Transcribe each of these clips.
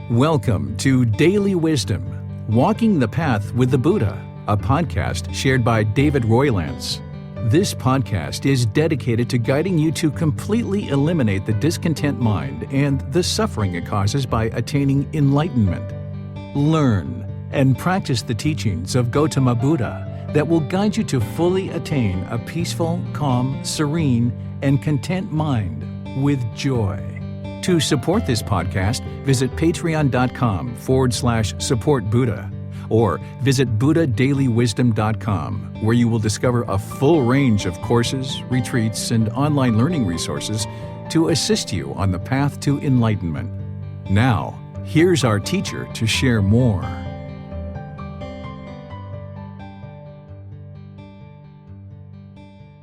Welcome to Daily Wisdom, Walking the Path with the Buddha, a podcast shared by David Roylance. This podcast is dedicated to guiding you to completely eliminate the discontent mind and the suffering it causes by attaining enlightenment. Learn and practice the teachings of Gotama Buddha that will guide you to fully attain a peaceful, calm, serene, and content mind with joy. To support this podcast, visit patreon.com/support Buddha or visit buddhadailywisdom.com, where you will discover a full range of courses, retreats, and online learning resources to assist you on the path to enlightenment. Now, here's our teacher to share more.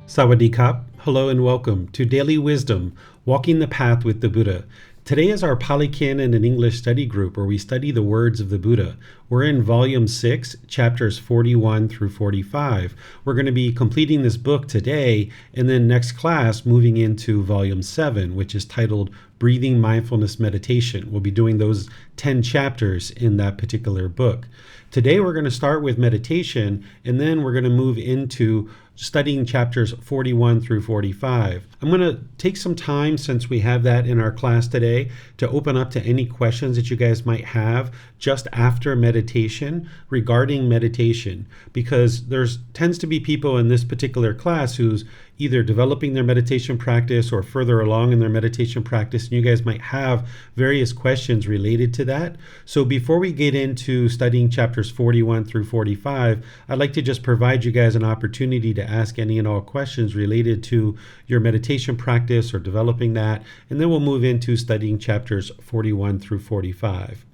Sawadee Kap. Hello and welcome to Daily Wisdom, Walking the Path with the Buddha. Today is our Pali Canon and English study group where we study the words of the Buddha. We're in Volume 6, Chapters 41 through 45. We're going to be completing this book today, and then next class moving into Volume 7, which is titled Breathing Mindfulness Meditation. We'll be doing those 10 chapters in that particular book. Today we're going to start with meditation, and then we're going to move into studying chapters 41 through 45. I'm going to take some time, since we have that in our class today, to open up to any questions that you guys might have just after meditation regarding meditation, because there's tends to be people in this particular class who's either developing their meditation practice or further along in their meditation practice, and you guys might have various questions related to that. So before we get into studying chapters 41 through 45, I'd like to just provide you guys an opportunity to ask any and all questions related to your meditation practice or developing that, and then we'll move into studying chapters 41 through 45.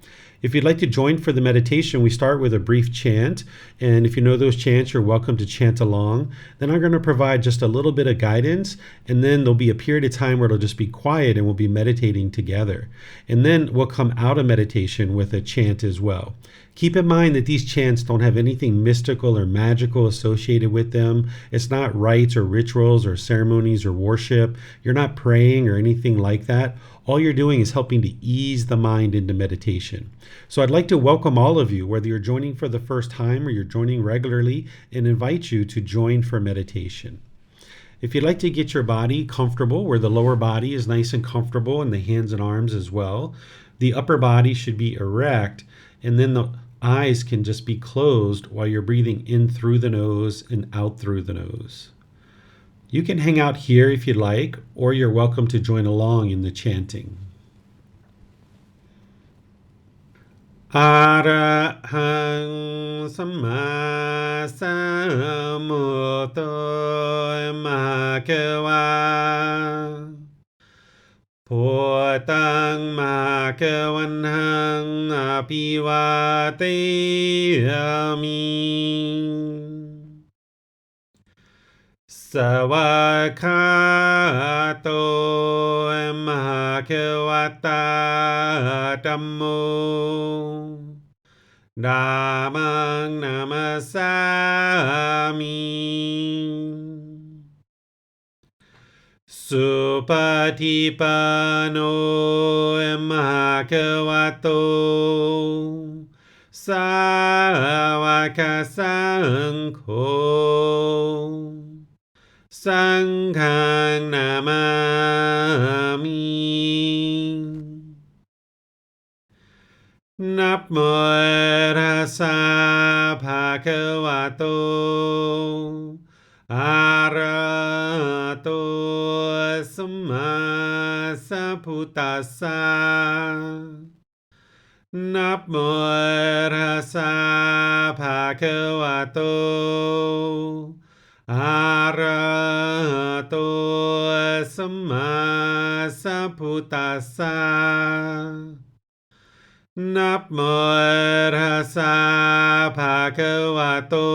If you'd like to join for the meditation, we start with a brief chant, and if you know those chants, you're welcome to chant along. Then I'm going to provide just a little bit of guidance, and then there'll be a period of time where it'll just be quiet and we'll be meditating together. And then we'll come out of meditation with a chant as well. Keep in mind that these chants don't have anything mystical or magical associated with them. It's not rites or rituals or ceremonies or worship. You're not praying or anything like that. All you're doing is helping to ease the mind into meditation. So I'd like to welcome all of you, whether you're joining for the first time or you're joining regularly, and invite you to join for meditation. If you'd like to get your body comfortable, where the lower body is nice and comfortable and the hands and arms as well, the upper body should be erect, and then the eyes can just be closed while you're breathing in through the nose and out through the nose. You can hang out here if you'd like, or you're welcome to join along in the chanting. Arahang Samma Sambuddho Bhagava Bhutang Bhagavanhang Abhivateyami Savakato Bhagavata Dhammo Dhammang Namasami Supatipano Bhagavato Sāvaka Saṅkho Sanghang Namami Namo Tassa Bhagavato Arahato Samma Sambuddhassa Namo Tassa Bhagavato Arahato Samma Sambuddhassa Namo Tassa Bhagavato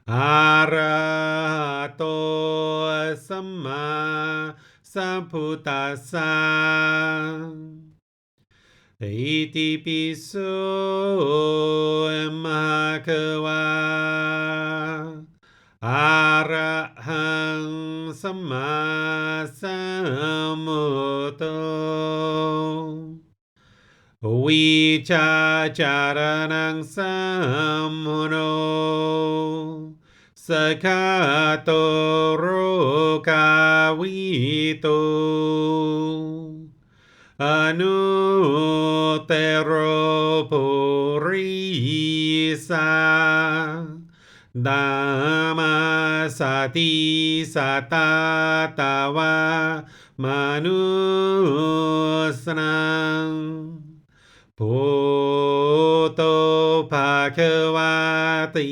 Arahato Samma Sambuddhassa Iti piso Bhagava Arahang Samma Sambuddho วิชาจารนังสัมมุโนสกขาโตโรกาวิโตอนุเตโรปุริสาดามาสติสัตตาตาวามนุสนังพุทโธภาควาติ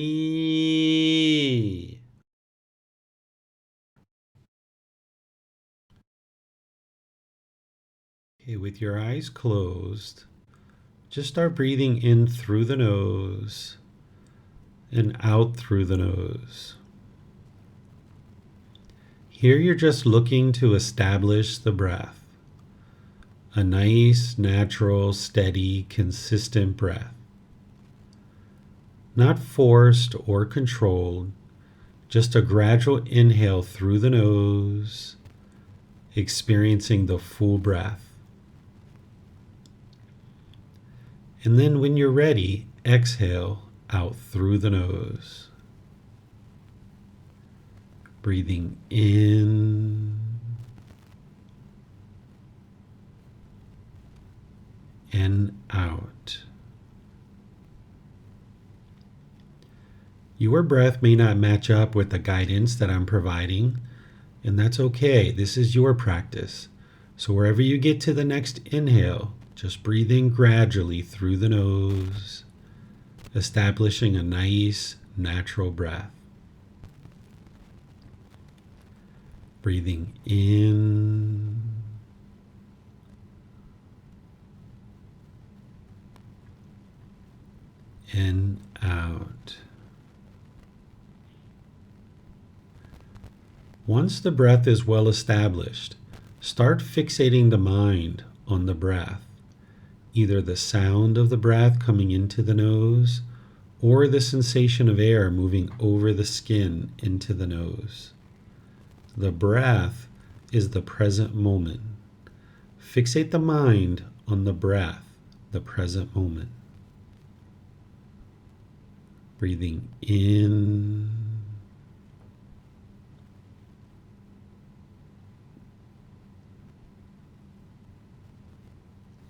Okay, with your eyes closed, just start breathing in through the nose and out through the nose. Here you're just looking to establish the breath, a nice, natural, steady, consistent breath. Not forced or controlled, just a gradual inhale through the nose, experiencing the full breath. And then when you're ready, exhale out through the nose. Breathing in and out. Your breath may not match up with the guidance that I'm providing, and that's okay. This is your practice. So wherever you get to the next inhale, just breathe in gradually through the nose, establishing a nice, natural breath. Breathing in and out. Once the breath is well established, start fixating the mind on the breath, either the sound of the breath coming into the nose or the sensation of air moving over the skin into the nose. The breath is the present moment. Fixate the mind on the breath, the present moment. Breathing in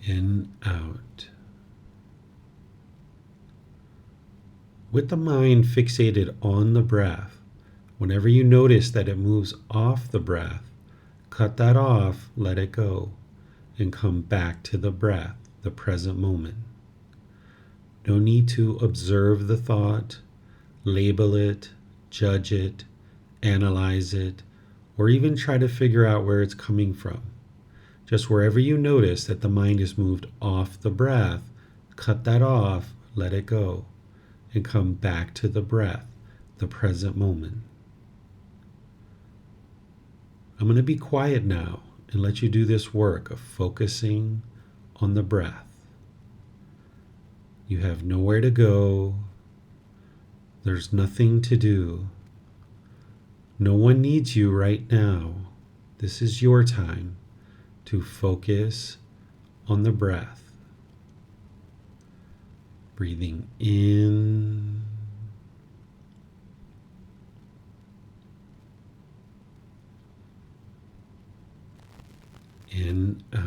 and out. With the mind fixated on the breath, whenever you notice that it moves off the breath, cut that off, let it go, and come back to the breath, the present moment. No need to observe the thought, label it, judge it, analyze it, or even try to figure out where it's coming from. Just wherever you notice that the mind is moved off the breath, cut that off, let it go, and come back to the breath, the present moment. I'm going to be quiet now and let you do this work of focusing on the breath. You have nowhere to go. There's nothing to do. No one needs you right now. This is your time to focus on the breath. Breathing in and out.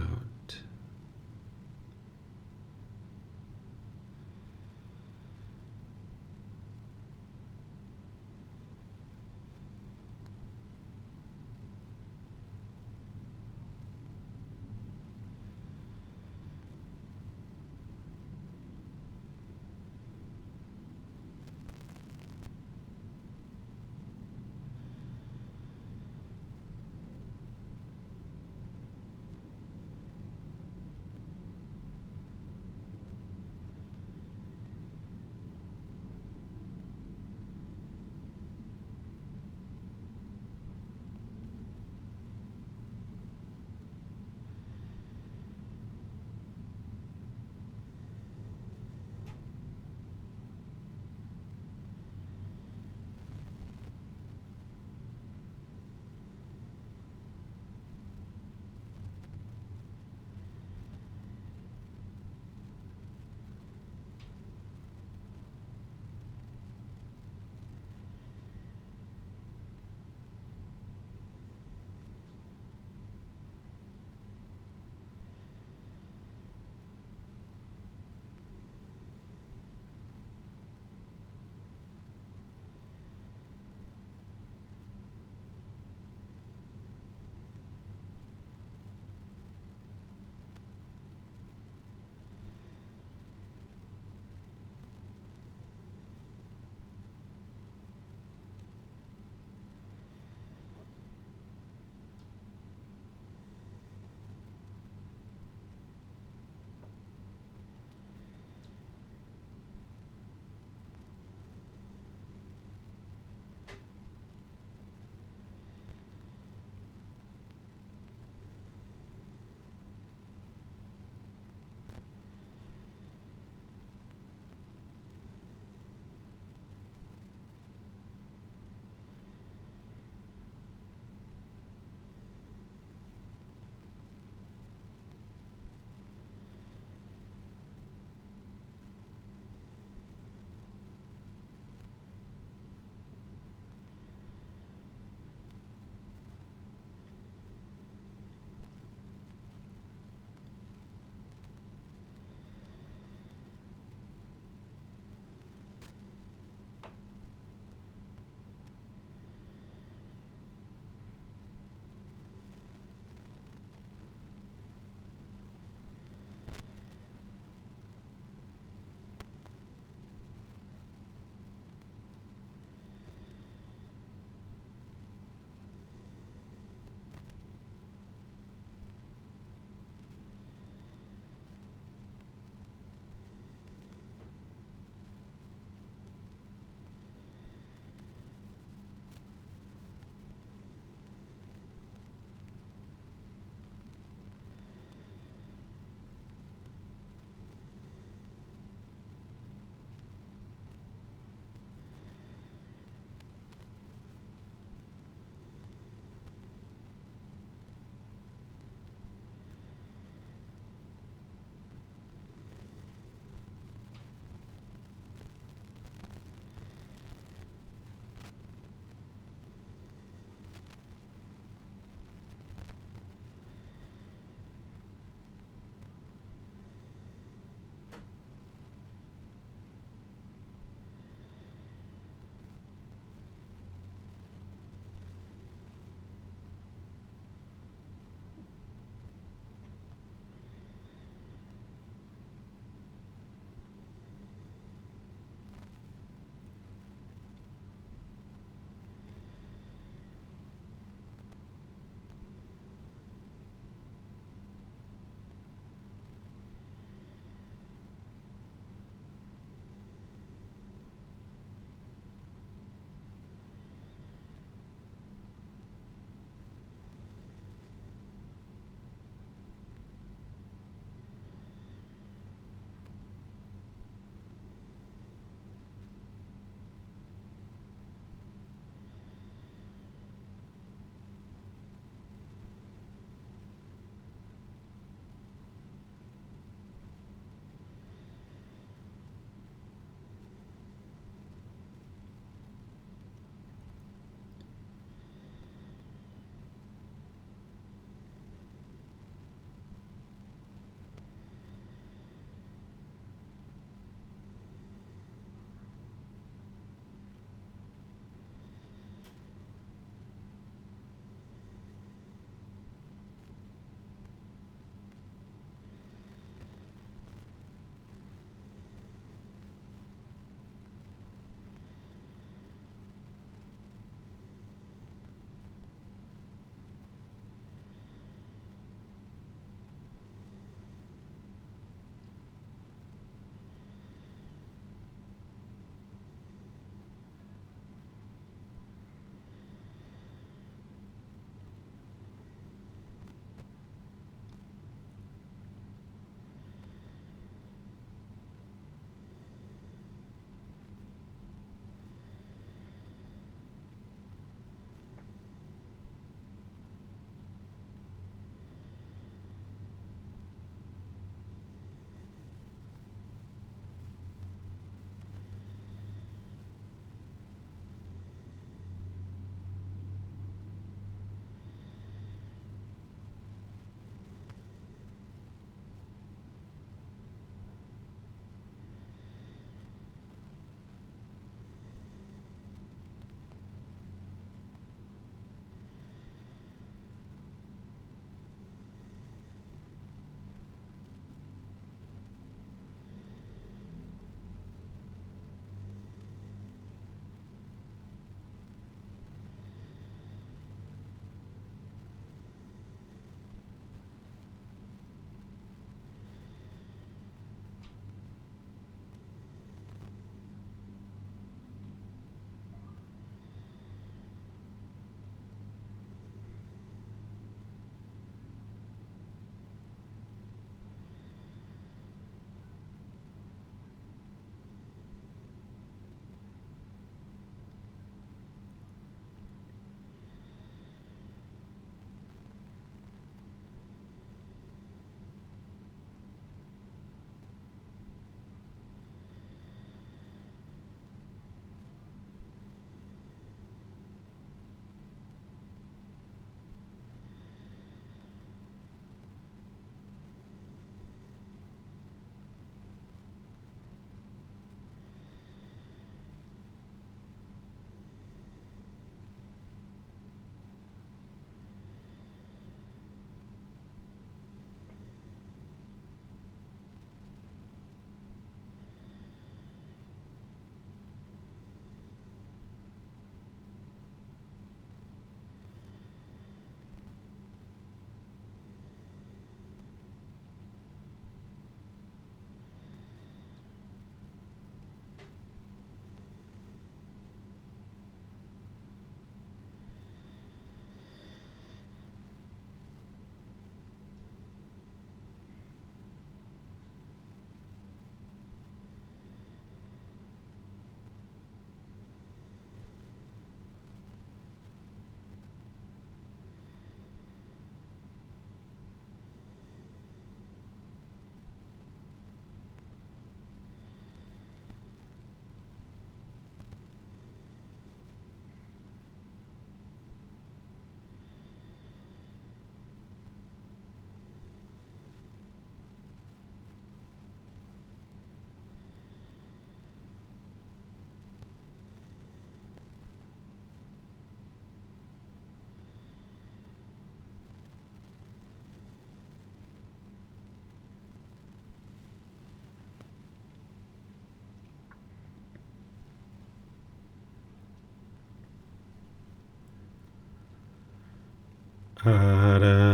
อะระ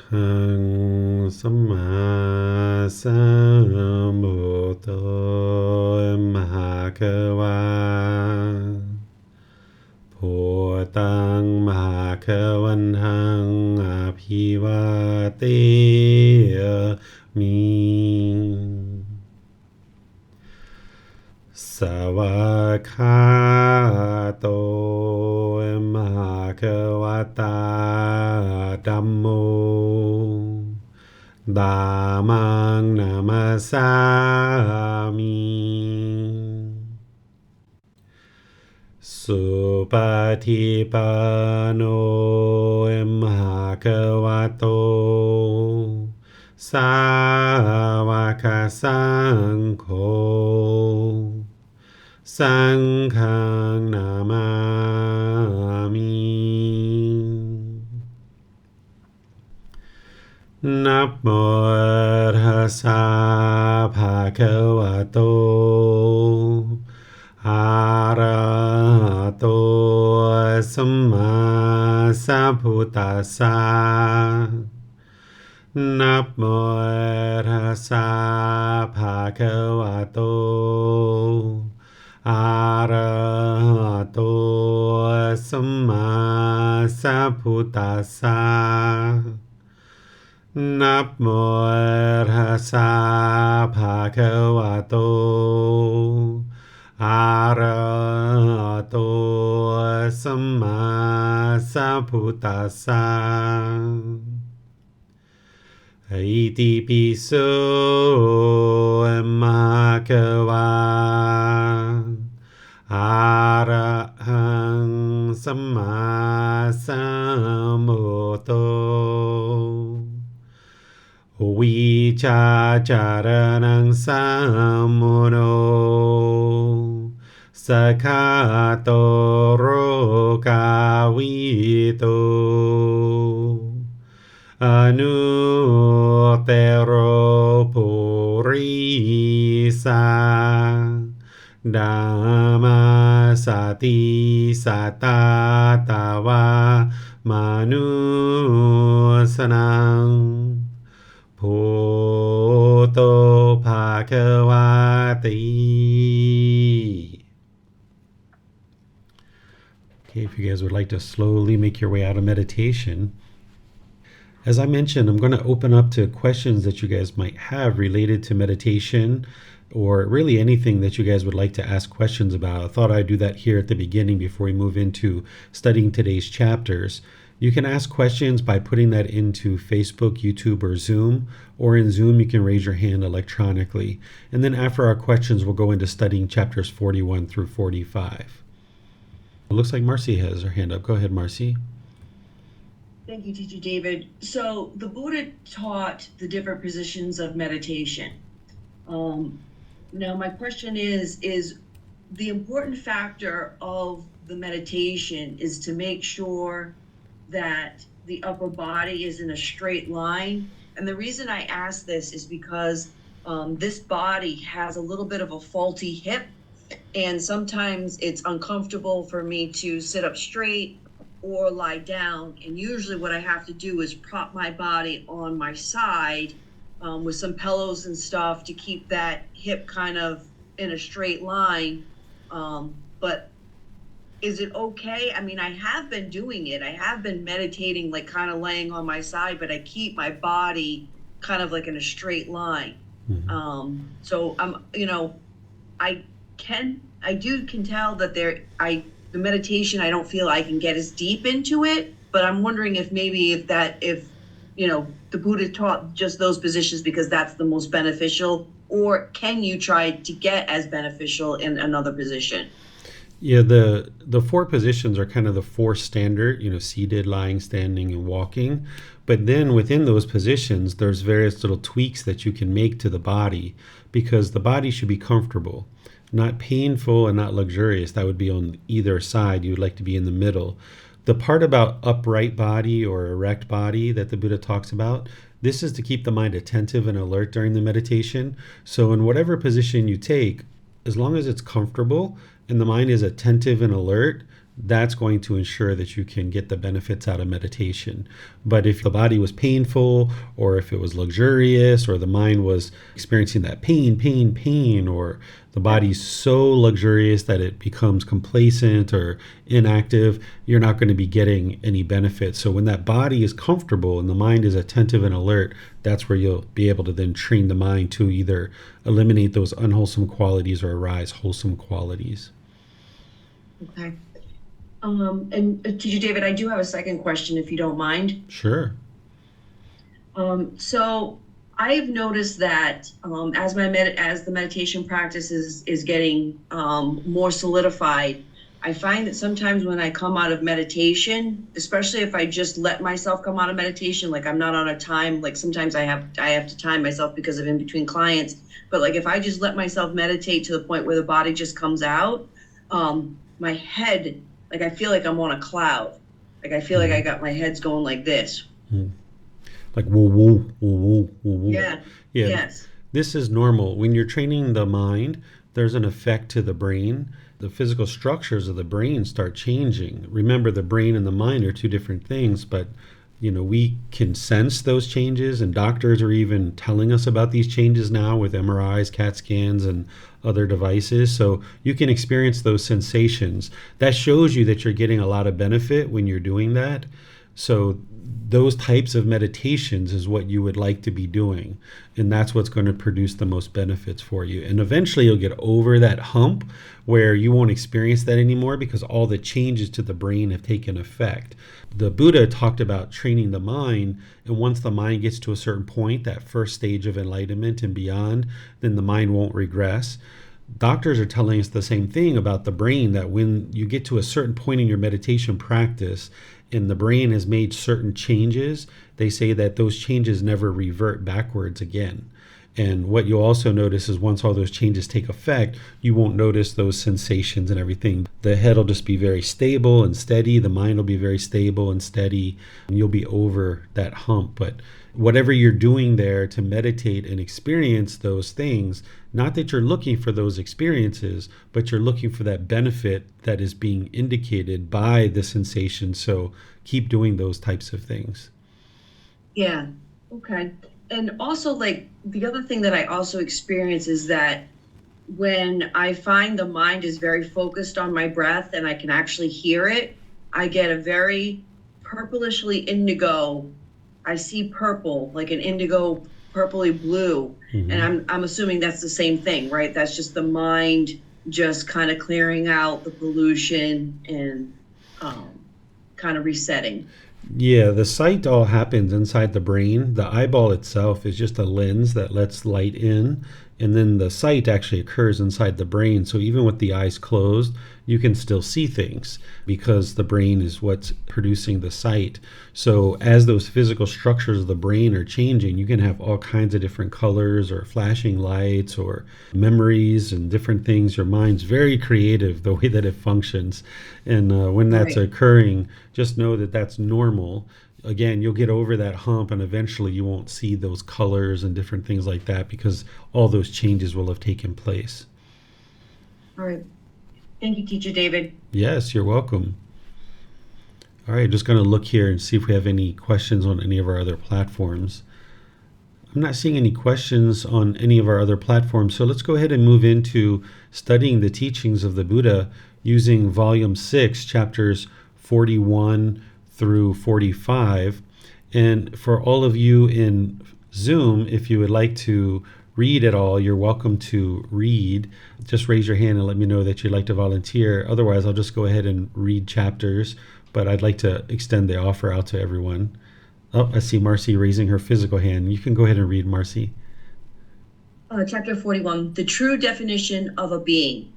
หังสัมมาสัมพุทโธมหาเกวาพุตังมหาเกวันหังอภิวาเตมิสวากขาโตมหาเกวตาธัมโมธัมมังนามัสสามิสุปฏิปันโนมหาเกวโตสาวกสังโฆสังฆังนามามินะโมตัสสะภะคะวะโตอะระหะโตสัมมาสัมพุทธัสสะนะโมตัสสะภะคะวะโตอะระหะโตสัมมาสัมพุทธัสสะนะโมตัสสะภะคะวะโตอะระหะโตสัมมาสัมพุทธัสสะอิติปิโสมะคะวะอะระหังสัมมาสัมพุทโธวิชาจารณังสัมมุโนสกขาโตโรกาวิโตอนุเตโรปุริสาธัมมาสติสัตตาตาวามนุสนังพุทโธภะคะวะติ Okay, if you guys would like to slowly make your way out of meditation. As I mentioned, I'm going to open up to questions that you guys might have related to meditation or really anything that you guys would like to ask questions about. I thought I'd do that here at the beginning before we move into studying today's chapters. You can ask questions by putting that into Facebook, YouTube, or Zoom. Or in Zoom, you can raise your hand electronically. And then after our questions, we'll go into studying chapters 41 through 45. It looks like Marcy has her hand up. Go ahead, Marcy. Thank you, Teacher David. So the Buddha taught the different positions of meditation. Now my question is the important factor of the meditation is to make sure that the upper body is in a straight line. And the reason I ask this is because this body has a little bit of a faulty hip, and sometimes it's uncomfortable for me to sit up straight or lie down. And usually what I have to do is prop my body on my side with some pillows and stuff to keep that hip kind of in a straight line. But is it okay? I mean, I have been doing it. I have been meditating, like kind of laying on my side, but I keep my body kind of like in a straight line. Mm-hmm. So I'm, I can tell that the meditation, I don't feel I can get as deep into it, but I'm wondering if the Buddha taught just those positions because that's the most beneficial, or can you try to get as beneficial in another position? Yeah, the four positions are kind of the four standard, seated, lying, standing, and walking. But then within those positions, there's various little tweaks that you can make to the body because the body should be comfortable, not painful and not luxurious. That would be on either side. You would like to be in the middle. The part about upright body or erect body that the Buddha talks about, this is to keep the mind attentive and alert during the meditation. So in whatever position you take, as long as it's comfortable and the mind is attentive and alert, that's going to ensure that you can get the benefits out of meditation. But if the body was painful, or if it was luxurious, or the mind was experiencing that pain, or the body's so luxurious that it becomes complacent or inactive, you're not going to be getting any benefit. So when that body is comfortable and the mind is attentive and alert, that's where you'll be able to then train the mind to either eliminate those unwholesome qualities or arise wholesome qualities. Okay. And Teacher David, I do have a second question, if you don't mind. Sure. So I've noticed that as the meditation practice is getting more solidified, I find that sometimes when I come out of meditation, especially if I just let myself come out of meditation, like I'm not on a time, like sometimes I have to time myself because of in between clients, but like if I just let myself meditate to the point where the body just comes out, my head, like I feel like I'm on a cloud. Like I feel like I got my head's going like this. Like woo woo woo woo woo woo. Yeah. Yes. This is normal. When you're training the mind, there's an effect to the brain. The physical structures of the brain start changing. Remember, the brain and the mind are two different things, but we can sense those changes, and doctors are even telling us about these changes now with MRIs, CAT scans, and other devices. So you can experience those sensations. That shows you that you're getting a lot of benefit when you're doing that. So those types of meditations is what you would like to be doing. And that's what's going to produce the most benefits for you. And eventually you'll get over that hump where you won't experience that anymore because all the changes to the brain have taken effect. The Buddha talked about training the mind. And once the mind gets to a certain point, that first stage of enlightenment and beyond, then the mind won't regress. Doctors are telling us the same thing about the brain, that when you get to a certain point in your meditation practice and the brain has made certain changes, they say that those changes never revert backwards again. And what you'll also notice is once all those changes take effect, you won't notice those sensations and everything. The head will just be very stable and steady. The mind will be very stable and steady. And you'll be over that hump. But whatever you're doing there to meditate and experience those things, not that you're looking for those experiences, but you're looking for that benefit that is being indicated by the sensation. So keep doing those types of things. Yeah. Okay. And also, like, the other thing that I also experience is that when I find the mind is very focused on my breath and I can actually hear it, I get a very purplishly indigo. I see purple, like an indigo, purpley blue. Mm-hmm. And I'm assuming that's the same thing, right? That's just the mind just kind of clearing out the pollution and kind of resetting. Yeah, the sight all happens inside the brain. The eyeball itself is just a lens that lets light in, and then the sight actually occurs inside the brain. So even with the eyes closed, you can still see things because the brain is what's producing the sight. So as those physical structures of the brain are changing, you can have all kinds of different colors or flashing lights or memories and different things. Your mind's very creative the way that it functions. And when that's occurring, just know that that's normal. Again, you'll get over that hump and eventually you won't see those colors and different things like that because all those changes will have taken place. All right. Thank you, Teacher David. Yes, you're welcome. All right, just going to look here and see if we have any questions on any of our other platforms. I'm not seeing any questions on any of our other platforms, so let's go ahead and move into studying the teachings of the Buddha using Volume 6, chapters 41 through 45. And for all of you in Zoom, if you would like to read at all, you're welcome to read. Just raise your hand and let me know that you'd like to volunteer. Otherwise, I'll just go ahead and read chapters, but I'd like to extend the offer out to everyone. Oh, I see Marcy raising her physical hand. You can go ahead and read, Marcy. Chapter 41, the true definition of a being.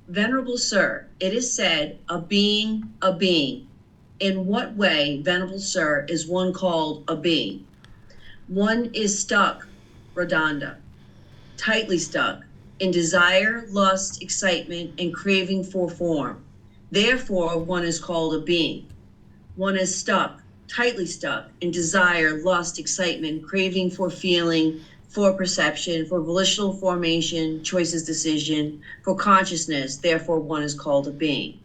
Venerable Sir, it is said, a being. In what way, Venerable Sir, is one called a being? One is stuck, Radanda, tightly stuck, in desire, lust, excitement, and craving for form. Therefore, one is called a being. One is stuck, tightly stuck, in desire, lust, excitement, craving for feeling, for perception, for volitional formation, choices, decision, for consciousness. Therefore, one is called a being.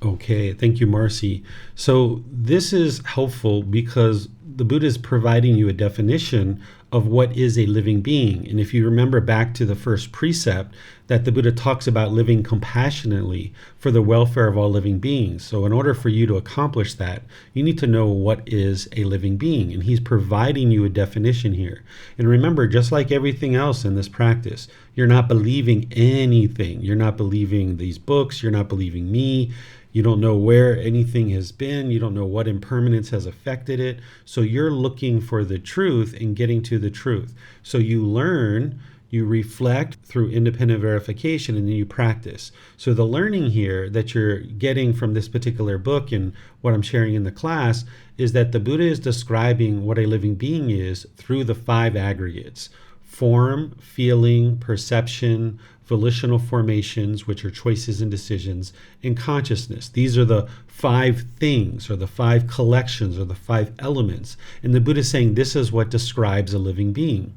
Okay, thank you, Marcy. So this is helpful because the Buddha is providing you a definition of what is a living being. And if you remember back to the first precept, that the Buddha talks about living compassionately for the welfare of all living beings. So in order for you to accomplish that, you need to know what is a living being. And he's providing you a definition here. And remember, just like everything else in this practice, you're not believing anything. You're not believing these books. You're not believing me. You don't know where anything has been. You don't know what impermanence has affected it. So you're looking for the truth and getting to the truth. So you learn, you reflect through independent verification, and then you practice. So the learning here that you're getting from this particular book and what I'm sharing in the class is that the Buddha is describing what a living being is through the 5 aggregates: form, feeling, perception, volitional formations, which are choices and decisions, and consciousness. These are the 5 things, or the 5 collections, or the 5 elements. And the Buddha is saying this is what describes a living being.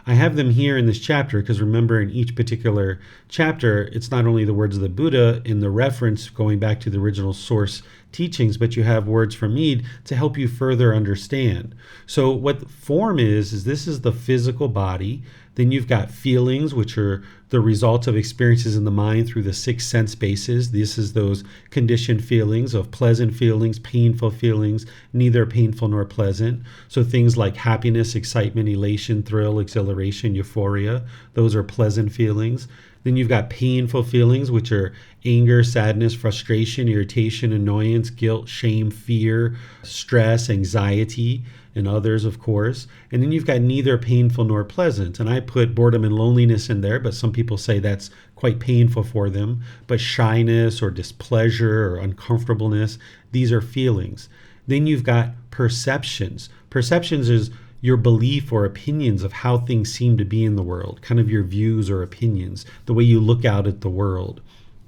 I have them here in this chapter because remember, in each particular chapter, it's not only the words of the Buddha in the reference going back to the original source teachings, but you have words from me to help you further understand. So what form is this is the physical body. Then you've got feelings, which are the results of experiences in the mind through the 6 sense bases. This is those conditioned feelings of pleasant feelings, painful feelings, neither painful nor pleasant. So things like happiness, excitement, elation, thrill, exhilaration, euphoria, those are pleasant feelings. Then you've got painful feelings, which are anger, sadness, frustration, irritation, annoyance, guilt, shame, fear, stress, anxiety, and others, of course. And then you've got neither painful nor pleasant. And I put boredom and loneliness in there, but some people say that's quite painful for them. But shyness or displeasure or uncomfortableness, these are feelings. Then you've got perceptions. Perceptions is your belief or opinions of how things seem to be in the world, kind of your views or opinions, the way you look out at the world.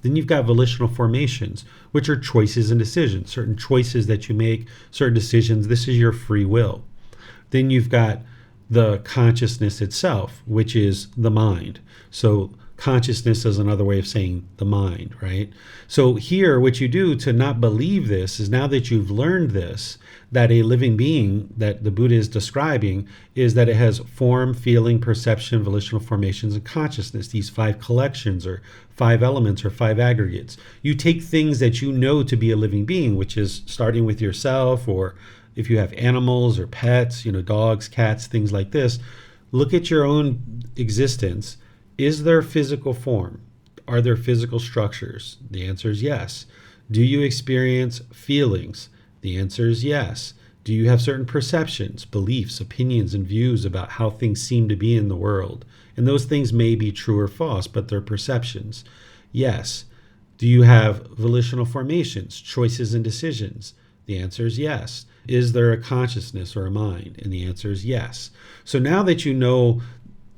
Then you've got volitional formations, which are choices and decisions, certain choices that you make, certain decisions. This is your free will. Then you've got the consciousness itself, which is the mind. So consciousness is another way of saying the mind, right? So here, what you do to not believe this is, now that you've learned this, that a living being that the Buddha is describing is that it has form, feeling, perception, volitional formations, and consciousness, these 5 collections or 5 elements or 5 aggregates. You take things that you know to be a living being, which is starting with yourself, or if you have animals or pets, dogs, cats, things like this, look at your own existence. Is there physical form? Are there physical structures? The answer is yes. Do you experience feelings? The answer is yes. Do you have certain perceptions, beliefs, opinions, and views about how things seem to be in the world? And those things may be true or false, but they're perceptions. Yes. Do you have volitional formations, choices and decisions? The answer is yes. Is there a consciousness or a mind? And the answer is yes. So now that you know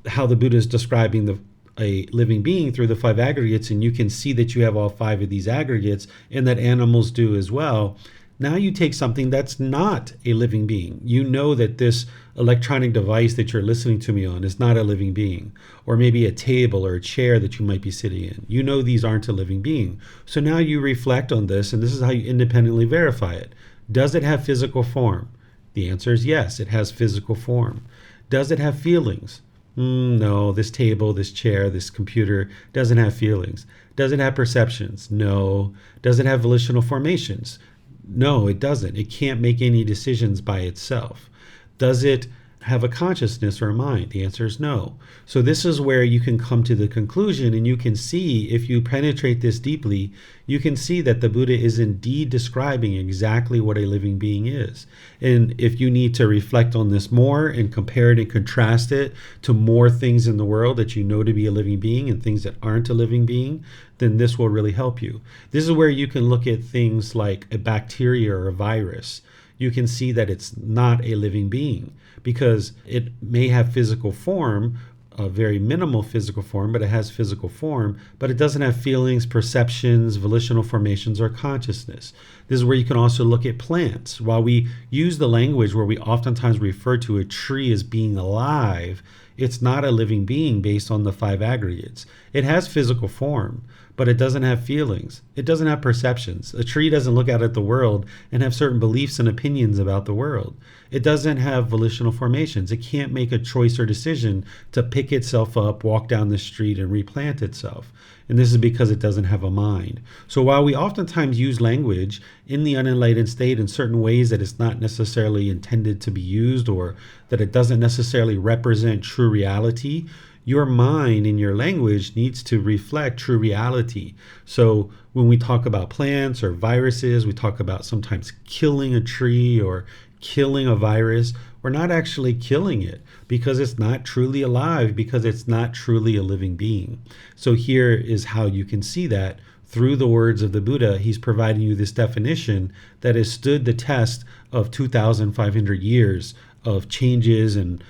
how the Buddha is describing a living being through the 5 aggregates, and you can see that you have all 5 of these aggregates and that animals do as well, now you take something that's not a living being. You know that this electronic device that you're listening to me on is not a living being, or maybe a table or a chair that you might be sitting in. You know these aren't a living being. So now you reflect on this, and this is how you independently verify it. Does it have physical form? The answer is yes, it has physical form. Does it have feelings? No, this table, this chair, this computer doesn't have feelings. Does it have perceptions? No. Does it have volitional formations? No, it doesn't. It can't make any decisions by itself. Does it have a consciousness or a mind? The answer is no. So this is where you can come to the conclusion, and you can see, if you penetrate this deeply, you can see that the Buddha is indeed describing exactly what a living being is. And if you need to reflect on this more and compare it and contrast it to more things in the world that you know to be a living being and things that aren't a living being, then this will really help you. This is where you can look at things like a bacteria or a virus. You can see that it's not a living being because it may have physical form, a very minimal physical form, but it has physical form, but it doesn't have feelings, perceptions, volitional formations, or consciousness. This is where you can also look at plants. While we use the language where we oftentimes refer to a tree as being alive, It's not a living being based on the five aggregates. It has physical form, but it doesn't have feelings. It doesn't have perceptions. A tree doesn't look out at the world and have certain beliefs and opinions about the world. It doesn't have volitional formations. It can't make a choice or decision to pick itself up, walk down the street, and replant itself. And this is because it doesn't have a mind. So while we oftentimes use language in the unenlightened state in certain ways that it's not necessarily intended to be used, or that it doesn't necessarily represent true reality, your mind in your language needs to reflect true reality. So when we talk about plants or viruses, we talk about sometimes killing a tree or killing a virus. We're not actually killing it because it's not truly alive, because it's not truly a living being. So here is how you can see that through the words of the Buddha. He's providing you this definition that has stood the test of 2,500 years of changes and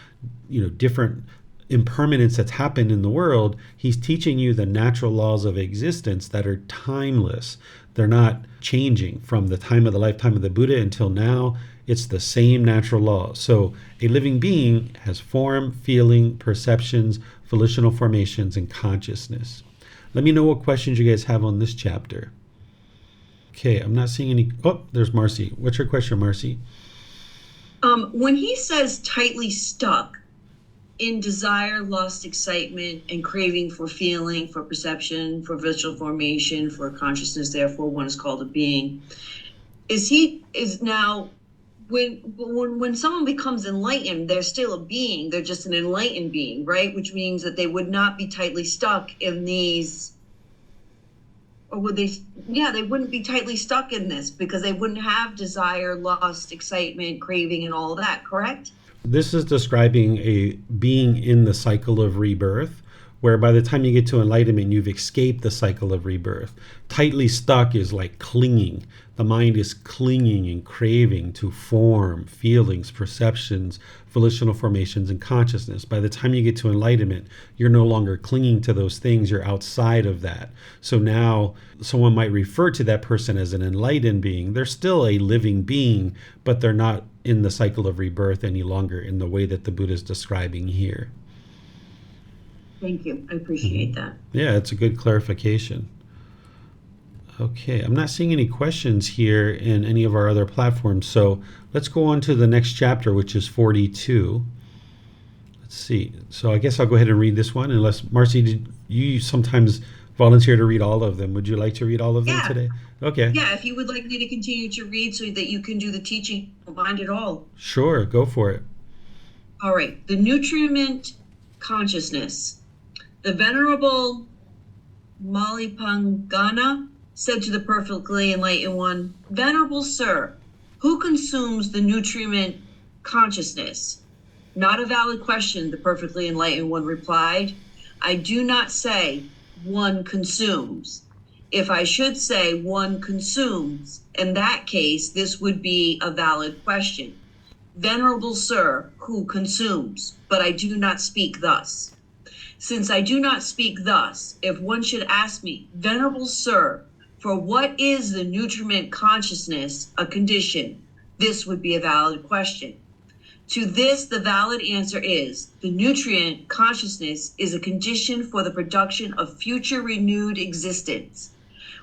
different impermanence that's happened in the world. He's teaching you the natural laws of existence that are timeless. They're not changing from the time of the lifetime of the Buddha until now. It's the same natural law. So a living being has form, feeling, perceptions, volitional formations, and consciousness. Let me know what questions you guys have on this chapter. Okay, I'm not seeing any. Oh, there's Marcy. What's your question, Marcy? When he says tightly stuck in desire, lust, excitement, and craving for feeling, for perception, for visual formation, for consciousness, therefore one is called a being. When someone becomes enlightened, they're still a being. They're just an enlightened being, right? Which means that they would not be tightly stuck in these, or would they? Yeah, they wouldn't be tightly stuck in this because they wouldn't have desire, lust, excitement, craving, and all that, correct? This is describing a being in the cycle of rebirth, where by the time you get to enlightenment, you've escaped the cycle of rebirth. Tightly stuck is like clinging. The mind is clinging and craving to form, feelings, perceptions, volitional formations, and consciousness. By the time you get to enlightenment, you're no longer clinging to those things. You're outside of that. So now someone might refer to that person as an enlightened being. They're still a living being, but they're not in the cycle of rebirth any longer in the way that the Buddha is describing here. Thank you. I appreciate that. Yeah, it's a good clarification. Okay, I'm not seeing any questions here in any of our other platforms, so let's go on to the next chapter, which is 42. Let's see. So I guess I'll go ahead and read this one, unless, Marcy, did you sometimes volunteer to read all of them? Would you like to read all of them today? Okay. Yeah, if you would like me to continue to read so that you can do the teaching, I don't mind at all. Sure, go for it. All right. The nutriment consciousness. The Venerable Malipangana said to the perfectly enlightened one, Venerable Sir, who consumes the nutriment consciousness? Not a valid question, the perfectly enlightened one replied. I do not say one consumes. If I should say one consumes, in that case, this would be a valid question. Venerable Sir, who consumes? But I do not speak thus. Since I do not speak thus, if one should ask me, Venerable Sir, for what is the nutriment consciousness a condition? This would be a valid question. To this, the valid answer is, the nutrient consciousness is a condition for the production of future renewed existence.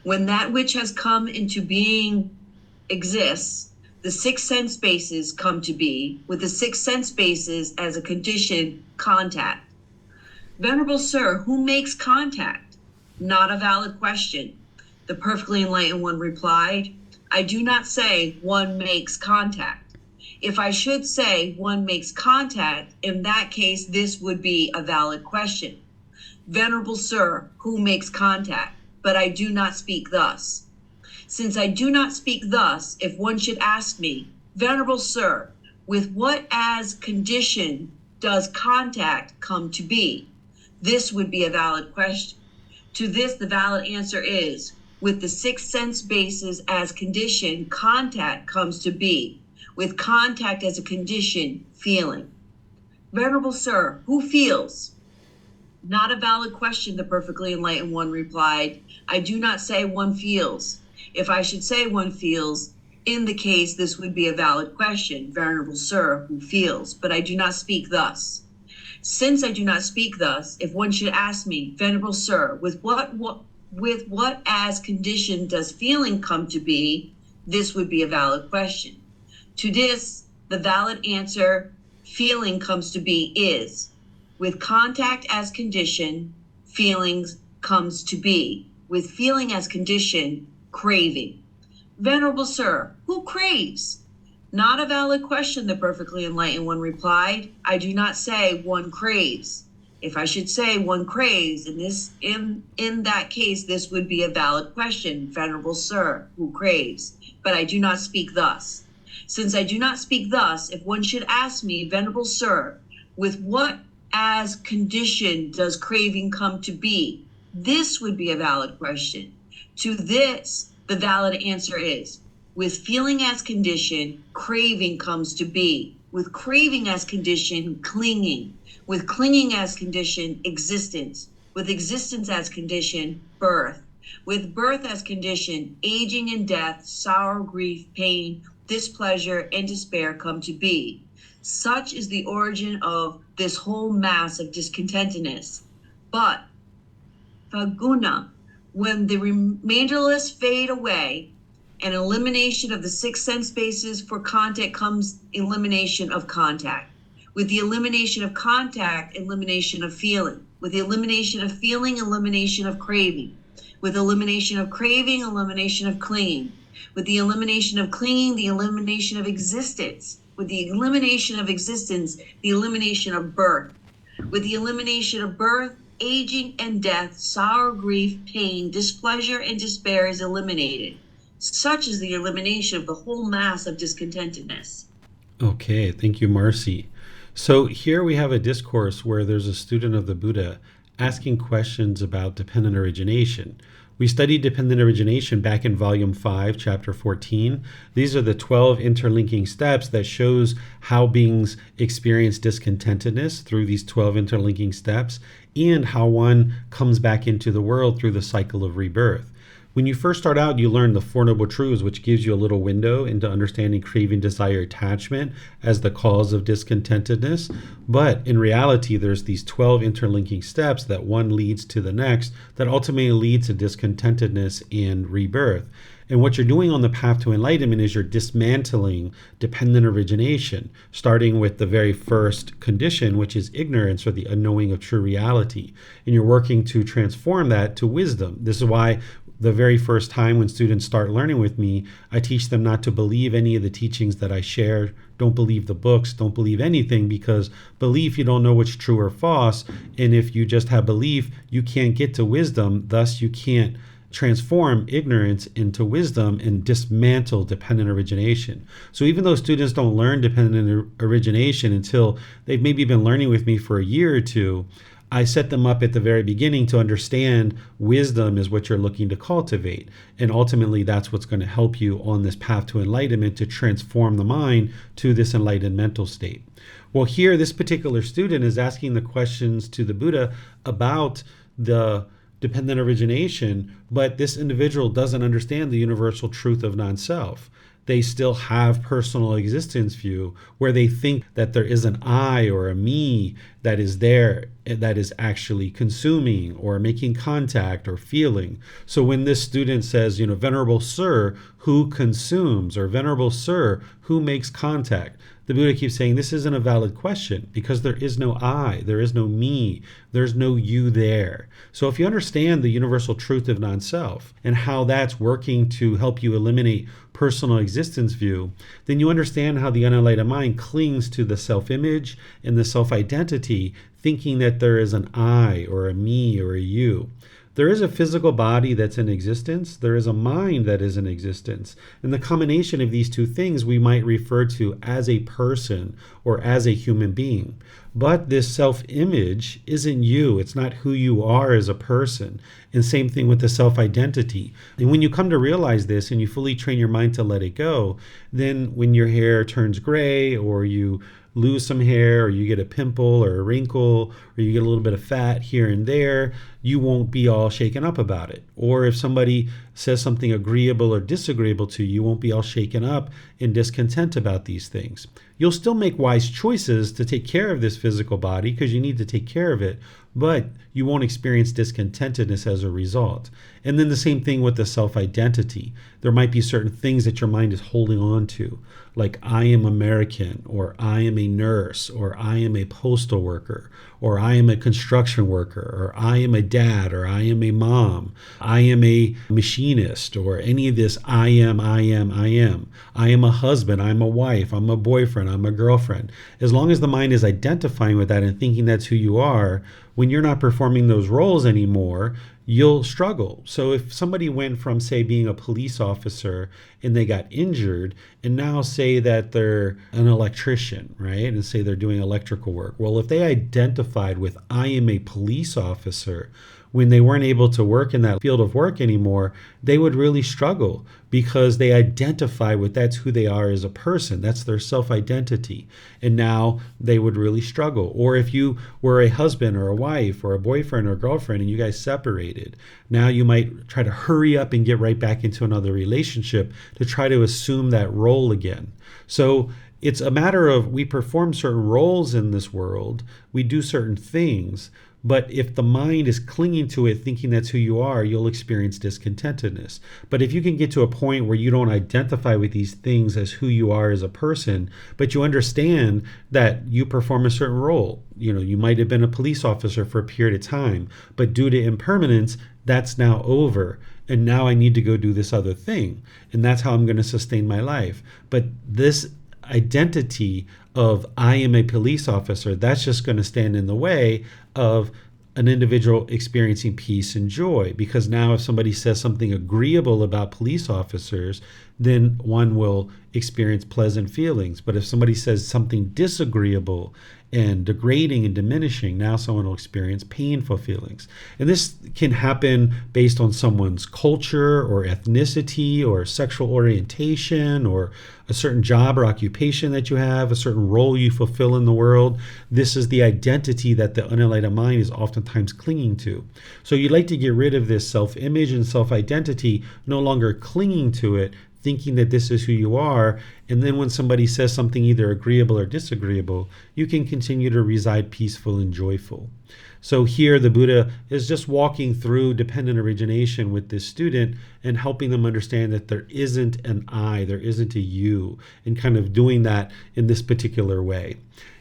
When that which has come into being exists, the six sense bases come to be, with the six sense bases as a condition, contact. Venerable Sir, who makes contact? Not a valid question. The perfectly enlightened one replied, I do not say one makes contact. If I should say one makes contact, in that case, this would be a valid question. Venerable Sir, who makes contact? But I do not speak thus. Since I do not speak thus, if one should ask me, Venerable Sir, with what as condition does contact come to be? This would be a valid question. To this, the valid answer is, with the six sense bases as condition, contact comes to be. With contact as a condition, feeling. Venerable Sir, who feels? Not a valid question, the perfectly enlightened one replied. I do not say one feels. If I should say one feels, in the case, this would be a valid question. Venerable Sir, who feels? But I do not speak thus. Since I do not speak thus, if one should ask me, Venerable Sir, with what as condition does feeling come to be, this would be a valid question. To this, the valid answer, feeling comes to be is, with contact as condition, feelings comes to be, with feeling as condition, craving. Venerable Sir, who craves? Not a valid question, the perfectly enlightened one replied. I do not say one craves. If I should say one craves, in that case, this would be a valid question, Venerable Sir, who craves? But I do not speak thus. Since I do not speak thus, if one should ask me, Venerable Sir, with what as condition does craving come to be? This would be a valid question. To this, the valid answer is, with feeling as condition, craving comes to be. With craving as condition, clinging. With clinging as condition, existence. With existence as condition, birth. With birth as condition, aging and death, sorrow, grief, pain, displeasure, and despair come to be. Such is the origin of this whole mass of discontentedness. But, Phaguna, when the remainderless fade away, and elimination of the 6 sense bases for contact comes elimination of contact. With the elimination of contact, elimination of feeling. With the elimination of feeling, elimination of craving. With elimination of craving, elimination of clinging. With the elimination of clinging, the elimination of existence. With the elimination of existence, the elimination of birth. With the elimination of birth, aging and death, sorrow, grief, pain, displeasure, and despair is eliminated. Such is the elimination of the whole mass of discontentedness. Okay, thank you, Marcy. So here we have a discourse where there's a student of the Buddha asking questions about dependent origination. We studied dependent origination back in volume 5, chapter 14. These are the 12 interlinking steps that shows how beings experience discontentedness through these 12 interlinking steps and how one comes back into the world through the cycle of rebirth. When you first start out, you learn the Four Noble Truths, which gives you a little window into understanding craving, desire, attachment as the cause of discontentedness. But in reality, there's these 12 interlinking steps that one leads to the next that ultimately lead to discontentedness and rebirth. And what you're doing on the path to enlightenment is you're dismantling dependent origination, starting with the very first condition, which is ignorance or the unknowing of true reality. And you're working to transform that to wisdom. This is why the very first time when students start learning with me, I teach them not to believe any of the teachings that I share. Don't believe the books, don't believe anything, because belief, you don't know what's true or false. And if you just have belief, you can't get to wisdom. Thus, you can't transform ignorance into wisdom and dismantle dependent origination. So even though students don't learn dependent origination until they've maybe been learning with me for a year or two, I set them up at the very beginning to understand wisdom is what you're looking to cultivate. And ultimately, that's what's going to help you on this path to enlightenment, to transform the mind to this enlightened mental state. Well, here, this particular student is asking the questions to the Buddha about the dependent origination, but this individual doesn't understand the universal truth of non-self. They still have personal existence view where they think that there is an I or a me that is there, that is actually consuming or making contact or feeling. So when this student says, Venerable Sir, who consumes? Or Venerable Sir, who makes contact? The Buddha keeps saying this isn't a valid question because there is no I, there is no me, there's no you there. So if you understand the universal truth of non-self and how that's working to help you eliminate personal existence view, then you understand how the unenlightened mind clings to the self-image and the self-identity, thinking that there is an I or a me or a you. There is a physical body that's in existence. There is a mind that is in existence. And the combination of these two things we might refer to as a person or as a human being. But this self-image isn't you. It's not who you are as a person. And same thing with the self-identity. And when you come to realize this and you fully train your mind to let it go, then when your hair turns gray or you lose some hair or you get a pimple or a wrinkle or you get a little bit of fat here and there, you won't be all shaken up about it. Or if somebody says something agreeable or disagreeable to you, you won't be all shaken up and discontent about these things. You'll still make wise choices to take care of this physical body because you need to take care of it, but you won't experience discontentedness as a result. And then the same thing with the self-identity. There might be certain things that your mind is holding on to, like I am American, or I am a nurse, or I am a postal worker, or I am a construction worker, or I am a dad, or I am a mom, I am a machinist, or any of this I am a husband, I'm a wife, I'm a boyfriend, I'm a girlfriend. As long as the mind is identifying with that and thinking that's who you are, when you're not performing those roles anymore, you'll struggle. So if somebody went from, say, being a police officer and they got injured, and now say that they're an electrician, right? And say they're doing electrical work. Well, if they identified with I am a police officer, when they weren't able to work in that field of work anymore, they would really struggle because they identify with that's who they are as a person. That's their self-identity. And now they would really struggle. Or if you were a husband or a wife or a boyfriend or girlfriend and you guys separated, now you might try to hurry up and get right back into another relationship to try to assume that role again. So it's a matter of we perform certain roles in this world, we do certain things, but if the mind is clinging to it, thinking that's who you are, you'll experience discontentedness. But if you can get to a point where you don't identify with these things as who you are as a person, but you understand that you perform a certain role, you might have been a police officer for a period of time, but due to impermanence, that's now over. And now I need to go do this other thing. And that's how I'm going to sustain my life. But this identity of I am a police officer, that's just going to stand in the way of an individual experiencing peace and joy. Because now if somebody says something agreeable about police officers, then one will experience pleasant feelings. But if somebody says something disagreeable and degrading and diminishing, now someone will experience painful feelings. And this can happen based on someone's culture or ethnicity or sexual orientation or a certain job or occupation that you have, a certain role you fulfill in the world. This is the identity that the unenlightened mind is oftentimes clinging to. So you'd like to get rid of this self-image and self-identity, no longer clinging to it, thinking that this is who you are, and then when somebody says something either agreeable or disagreeable, you can continue to reside peaceful and joyful. So here the Buddha is just walking through dependent origination with this student and helping them understand that there isn't an I, there isn't a you, and kind of doing that in this particular way.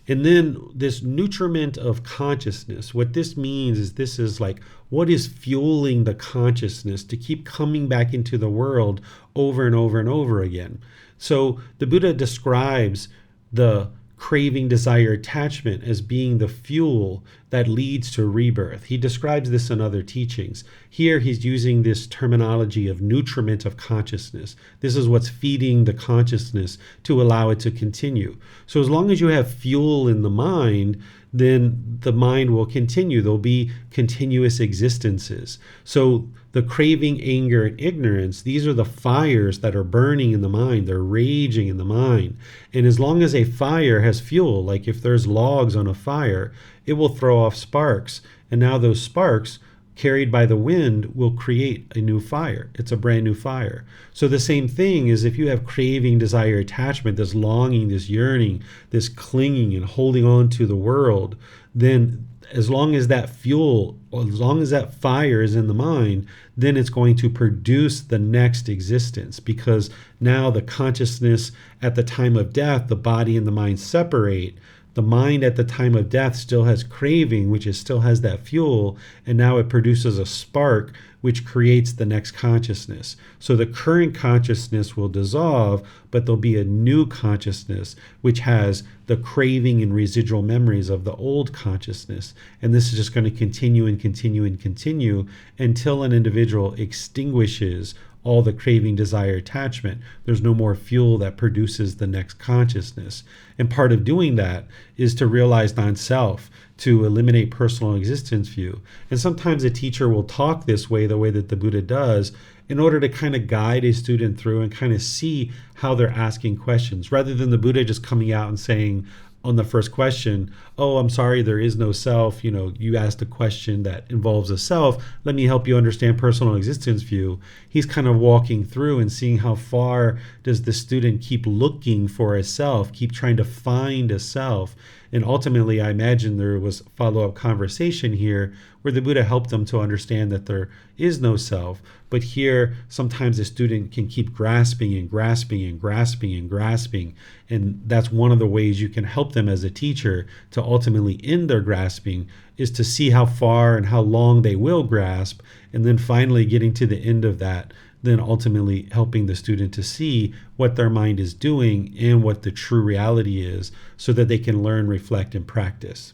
And then this nutriment of consciousness, what this means is this is like what is fueling the consciousness to keep coming back into the world over and over and over again. So the Buddha describes the craving, desire, attachment as being the fuel that leads to rebirth. He describes this in other teachings. Here he's using this terminology of nutriment of consciousness. This is what's feeding the consciousness to allow it to continue. So as long as you have fuel in the mind, then the mind will continue. There'll be continuous existences. So the craving, anger, and ignorance, these are the fires that are burning in the mind. They're raging in the mind. And as long as a fire has fuel, like if there's logs on a fire, it will throw off sparks. And now those sparks, carried by the wind, will create a new fire. It's a brand new fire. So the same thing is if you have craving, desire, attachment, this longing, this yearning, this clinging and holding on to the world, then as long as that fuel, or as long as that fire is in the mind, then it's going to produce the next existence, because now the consciousness at the time of death, the body and the mind separate. The mind at the time of death still has craving, which still has that fuel, and now it produces a spark which creates the next consciousness. So the current consciousness will dissolve, but there'll be a new consciousness which has the craving and residual memories of the old consciousness. And this is just going to continue and continue and continue until an individual extinguishes all the craving, desire, attachment. There's no more fuel that produces the next consciousness. And part of doing that is to realize non-self, to eliminate personal existence view. And sometimes a teacher will talk this way, the way that the Buddha does, in order to kind of guide a student through and kind of see how they're asking questions, rather than the Buddha just coming out and saying, on the first question, oh, I'm sorry, there is no self. You asked a question that involves a self. Let me help you understand personal existence view. He's kind of walking through and seeing how far does the student keep looking for a self, keep trying to find a self. And ultimately, I imagine there was follow-up conversation here where the Buddha helped them to understand that there is no self. But here, sometimes a student can keep grasping and grasping and grasping and grasping. And that's one of the ways you can help them as a teacher to ultimately end their grasping, is to see how far and how long they will grasp. And then finally getting to the end of that, then ultimately helping the student to see what their mind is doing and what the true reality is, so that they can learn, reflect, and practice.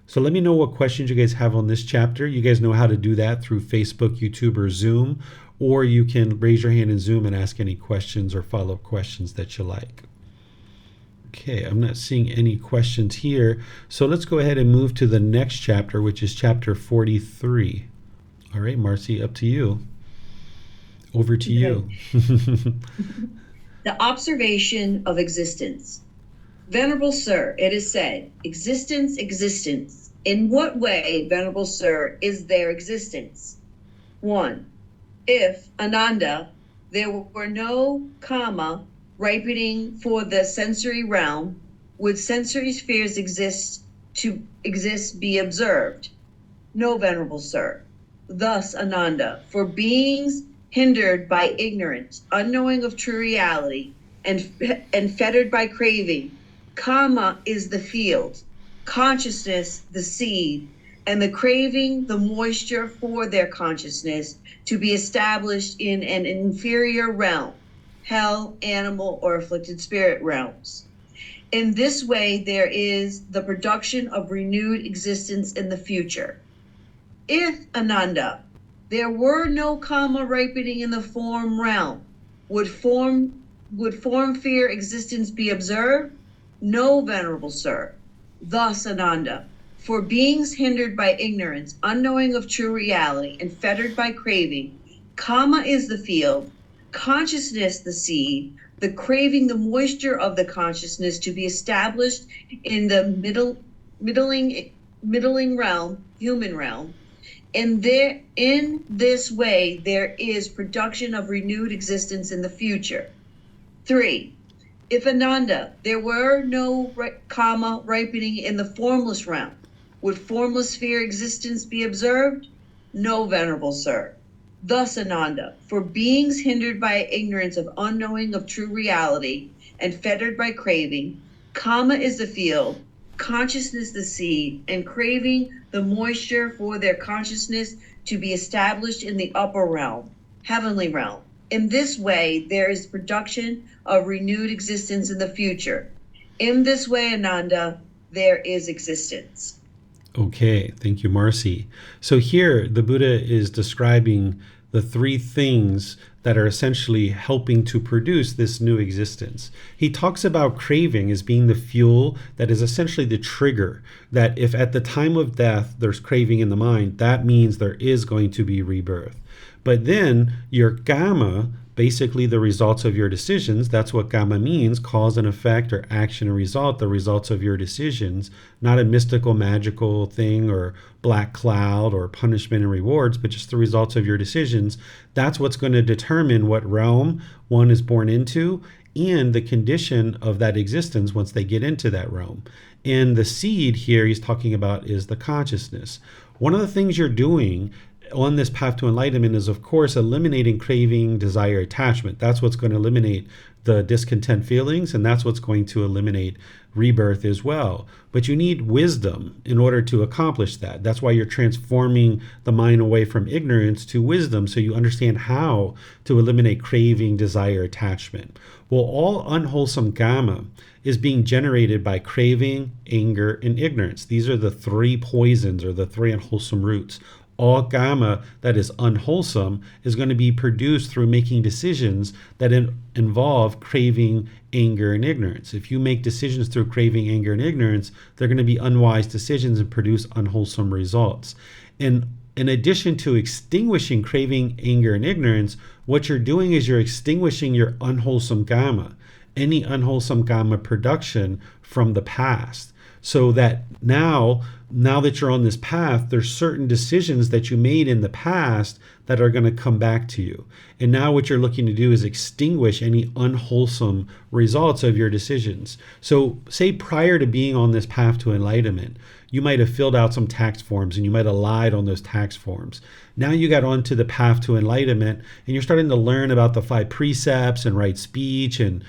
So let me know what questions you guys have on this chapter. You guys know how to do that through Facebook, YouTube, or Zoom, or you can raise your hand in Zoom and ask any questions or follow-up questions that you like. Okay, I'm not seeing any questions here. So let's go ahead and move to the next chapter, which is chapter 43. All right, Marcy, up to you. Over to you. The observation of existence. Venerable Sir, it is said, existence, existence. In what way, Venerable Sir, is there existence? 1. If, Ananda, there were no Kamma ripening for the sensory realm, would sensory spheres be observed? No, Venerable Sir. Thus, Ananda, for beings hindered by ignorance, unknowing of true reality, and fettered by craving, Kamma is the field, consciousness the seed, and the craving the moisture for their consciousness to be established in an inferior realm, hell, animal, or afflicted spirit realms. In this way, there is the production of renewed existence in the future. If, Ananda, there were no Kamma ripening in the form realm, would form fear existence be observed? No, Venerable Sir. Thus, Ananda, for beings hindered by ignorance, unknowing of true reality, and fettered by craving, Kamma is the field, consciousness the seed, the craving the moisture of the consciousness to be established in the middling realm, human realm. In this way, there is production of renewed existence in the future. 3. If, Ananda, there were no Kamma ripening in the formless realm, would formless sphere existence be observed? No, Venerable Sir. Thus, Ananda, for beings hindered by ignorance of unknowing of true reality and fettered by craving, Kamma is the field, consciousness the seed, and craving the moisture for their consciousness to be established in the upper realm, heavenly realm. In this way, there is production of renewed existence in the future. In this way, Ananda, there is existence. Okay, thank you, Marcy. So here, the Buddha is describing the three things that are essentially helping to produce this new existence. He talks about craving as being the fuel that is essentially the trigger, that if at the time of death there's craving in the mind, that means there is going to be rebirth. But then your Kamma, basically the results of your decisions, that's what Kamma means, cause and effect, or action and result, the results of your decisions, not a mystical, magical thing or black cloud or punishment and rewards, but just the results of your decisions. That's what's going to determine what realm one is born into and the condition of that existence once they get into that realm. And the seed here he's talking about is the consciousness. One of the things you're doing on this path to enlightenment is, of course, eliminating craving, desire, attachment. That's what's going to eliminate the discontent feelings, and that's what's going to eliminate rebirth as well. But you need wisdom in order to accomplish that. That's why you're transforming the mind away from ignorance to wisdom, so you understand how to eliminate craving, desire, attachment. Well, all unwholesome Kamma is being generated by craving, anger, and ignorance. These are the three poisons, or the three unwholesome roots. All Kamma that is unwholesome is going to be produced through making decisions that involve craving, anger, and ignorance. If you make decisions through craving, anger, and ignorance, they're going to be unwise decisions and produce unwholesome results. And in addition to extinguishing craving, anger, and ignorance, what you're doing is you're extinguishing your unwholesome Kamma. any unwholesome Kamma production from the past. So that now that you're on this path, there's certain decisions that you made in the past that are going to come back to you. And now what you're looking to do is extinguish any unwholesome results of your decisions. So say prior to being on this path to enlightenment, you might have filled out some tax forms and you might have lied on those tax forms. Now you got onto the path to enlightenment and you're starting to learn about the 5 precepts and right speech and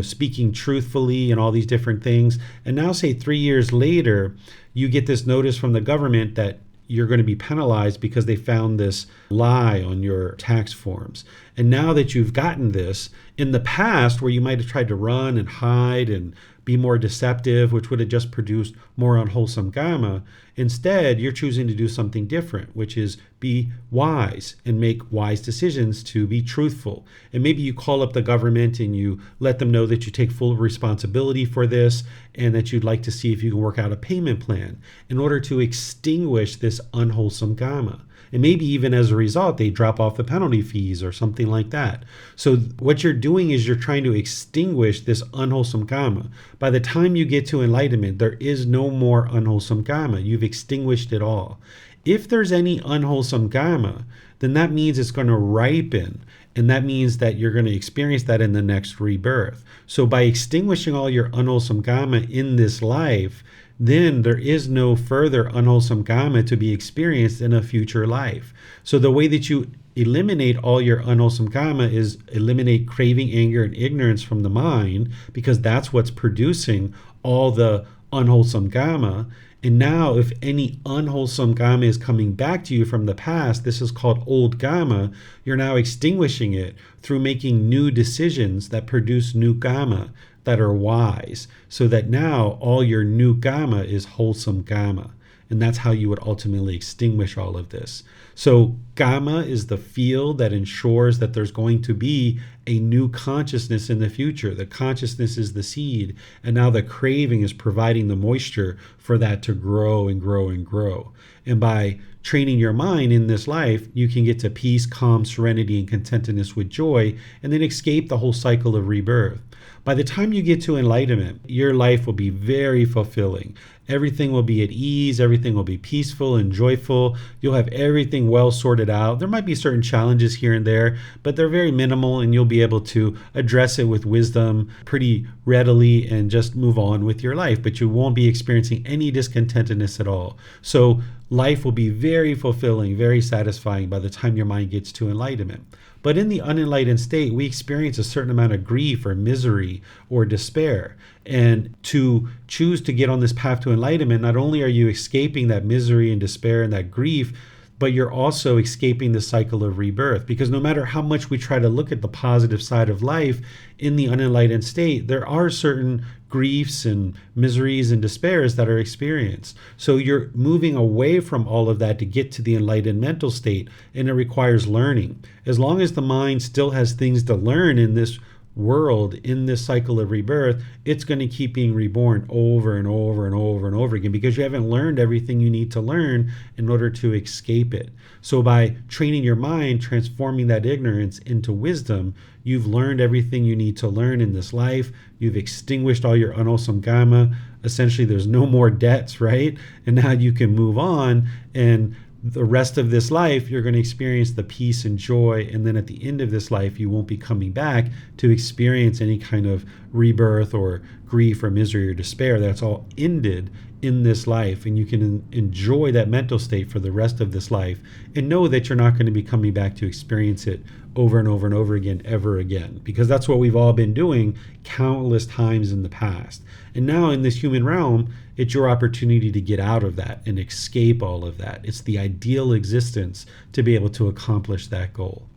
speaking truthfully and all these different things. And now say 3 years later, you get this notice from the government that you're going to be penalized because they found this lie on your tax forms. And now that you've gotten this, in the past where you might have tried to run and hide and be more deceptive, which would have just produced more unwholesome Kamma, instead you're choosing to do something different, which is be wise and make wise decisions to be truthful. And maybe you call up the government and you let them know that you take full responsibility for this and that you'd like to see if you can work out a payment plan in order to extinguish this unwholesome Kamma. And maybe even as a result, they drop off the penalty fees or something like that. So what you're doing is you're trying to extinguish this unwholesome Kamma. By the time you get to enlightenment, there is no more unwholesome Kamma. You've extinguished it all. If there's any unwholesome Kamma, then that means it's going to ripen. And that means that you're going to experience that in the next rebirth. So by extinguishing all your unwholesome Kamma in this life, then there is no further unwholesome Kamma to be experienced in a future life. So the way that you eliminate all your unwholesome Kamma is eliminate craving, anger, and ignorance from the mind, because that's what's producing all the unwholesome Kamma. And now if any unwholesome Kamma is coming back to you from the past, this is called old Kamma, you're now extinguishing it through making new decisions that produce new Kamma that are wise, so that now all your new Kamma is wholesome Kamma. And that's how you would ultimately extinguish all of this. So Kamma is the field that ensures that there's going to be a new consciousness in the future. The consciousness is the seed, and now the craving is providing the moisture for that to grow and grow and grow. And by training your mind in this life, you can get to peace, calm, serenity, and contentedness with joy, and then escape the whole cycle of rebirth. By the time you get to enlightenment, your life will be very fulfilling. Everything will be at ease. Everything will be peaceful and joyful. You'll have everything well sorted out. There might be certain challenges here and there, but they're very minimal, and you'll be able to address it with wisdom pretty readily and just move on with your life. But you won't be experiencing any discontentedness at all. So life will be very fulfilling, very satisfying by the time your mind gets to enlightenment. But in the unenlightened state, we experience a certain amount of grief or misery or despair. And to choose to get on this path to enlightenment, not only are you escaping that misery and despair and that grief, but you're also escaping the cycle of rebirth. Because no matter how much we try to look at the positive side of life in the unenlightened state, there are certain griefs and miseries and despairs that are experienced. So you're moving away from all of that to get to the enlightened mental state, and it requires learning. As long as the mind still has things to learn in this world, in this cycle of rebirth, it's going to keep being reborn over and over and over and over again, because you haven't learned everything you need to learn in order to escape it. So by training your mind, transforming that ignorance into wisdom, you've learned everything you need to learn in this life. You've extinguished all your unwholesome Kamma. Essentially, there's no more debts, right? And now you can move on, and the rest of this life, you're going to experience the peace and joy. And then at the end of this life, you won't be coming back to experience any kind of rebirth or grief or misery or despair. That's all ended in this life. And you can enjoy that mental state for the rest of this life and know that you're not going to be coming back to experience it over and over and over again, ever again, because that's what we've all been doing countless times in the past. And now in this human realm, it's your opportunity to get out of that and escape all of that. It's the ideal existence to be able to accomplish that goal.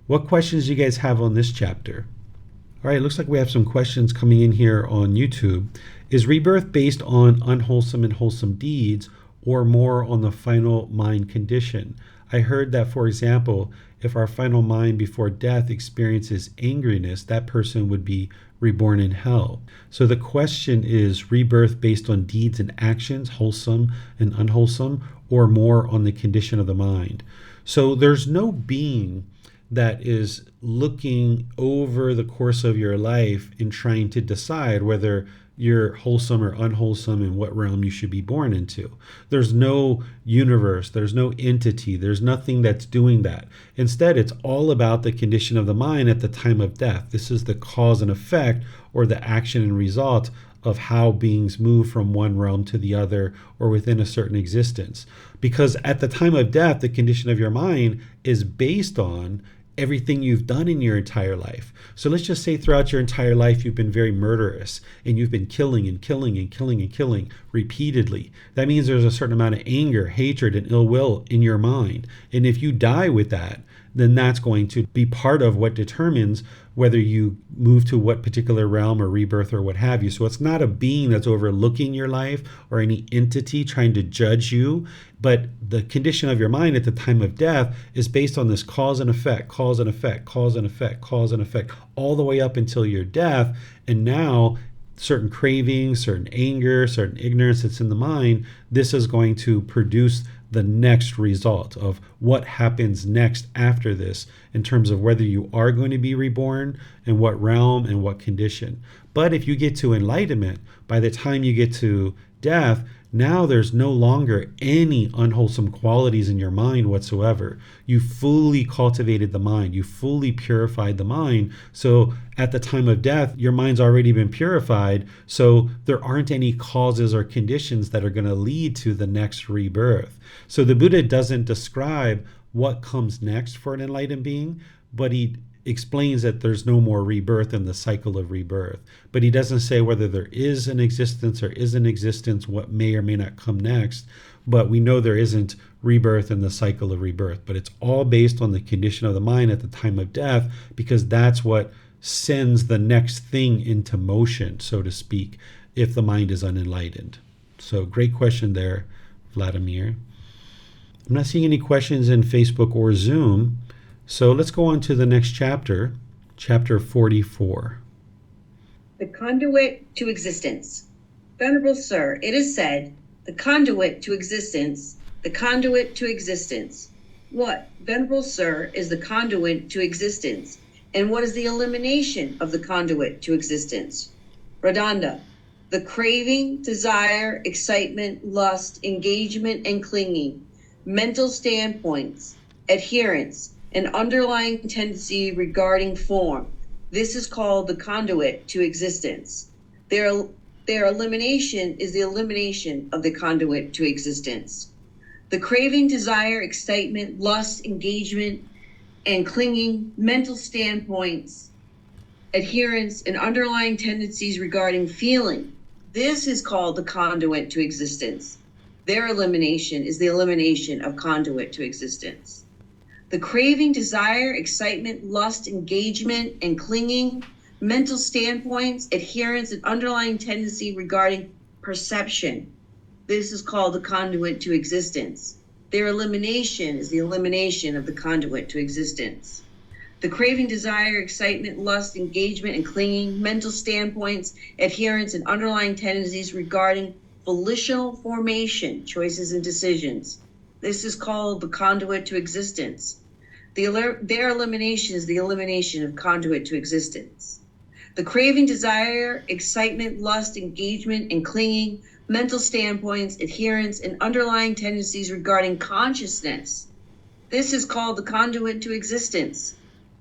What questions do you guys have on this chapter? All right, it looks like we have some questions coming in here on YouTube. Is rebirth based on unwholesome and wholesome deeds, or more on the final mind condition? I heard that, for example, if our final mind before death experiences angriness, that person would be reborn in hell. So the question is rebirth based on deeds and actions, wholesome and unwholesome, or more on the condition of the mind? So there's no being that is looking over the course of your life and trying to decide whether you're wholesome or unwholesome and what realm you should be born into. There's no universe, there's no entity, there's nothing that's doing that. Instead, it's all about the condition of the mind at the time of death. This is the cause and effect, or the action and result of how beings move from one realm to the other or within a certain existence. Because at the time of death, the condition of your mind is based on everything you've done in your entire life. So let's just say throughout your entire life you've been very murderous and you've been killing and killing and killing and killing repeatedly. That means there's a certain amount of anger, hatred, and ill will in your mind. And if you die with that, then that's going to be part of what determines whether you move to what particular realm or rebirth or what have you. So it's not a being that's overlooking your life or any entity trying to judge you, but the condition of your mind at the time of death is based on this cause and effect, cause and effect, cause and effect, cause and effect, all the way up until your death. And now certain cravings, certain anger, certain ignorance that's in the mind, this is going to produce the next result of what happens next after this in terms of whether you are going to be reborn and what realm and what condition. But if you get to enlightenment, by the time you get to death, now there's no longer any unwholesome qualities in your mind whatsoever. You fully cultivated the mind. You fully purified the mind. So at the time of death, your mind's already been purified. So there aren't any causes or conditions that are going to lead to the next rebirth. So the Buddha doesn't describe what comes next for an enlightened being, but he explains that there's no more rebirth in the cycle of rebirth. But he doesn't say whether there is an existence or isn't existence, what may or may not come next. But we know there isn't rebirth in the cycle of rebirth. But it's all based on the condition of the mind at the time of death, because that's what sends the next thing into motion, so to speak, if the mind is unenlightened. So great question there, Vladimir. I'm not seeing any questions in Facebook or Zoom. So let's go on to the next chapter, chapter 44. The conduit to existence. Venerable Sir, it is said, the conduit to existence, the conduit to existence. What, Venerable Sir, is the conduit to existence? And what is the elimination of the conduit to existence? Radanda, the craving, desire, excitement, lust, engagement, and clinging, mental standpoints, adherence, an underlying tendency regarding form. This is called the conduit to existence. Their elimination is the elimination of the conduit to existence. The craving, desire, excitement, lust, engagement, and clinging, mental standpoints, adherence, and underlying tendencies regarding feeling. This is called the conduit to existence. Their elimination is the elimination of conduit to existence. The craving, desire, excitement, lust, engagement, and clinging, mental standpoints, adherence, and underlying tendency regarding perception. This is called the conduit to existence. Their elimination is the elimination of the conduit to existence. The craving, desire, excitement, lust, engagement, and clinging, mental standpoints, adherence, and underlying tendencies regarding volitional formation, choices, and decisions. This is called the conduit to existence. Their elimination is the elimination of conduit to existence. The craving, desire, excitement, lust, engagement, and clinging, mental standpoints, adherence, and underlying tendencies regarding consciousness. This is called the conduit to existence.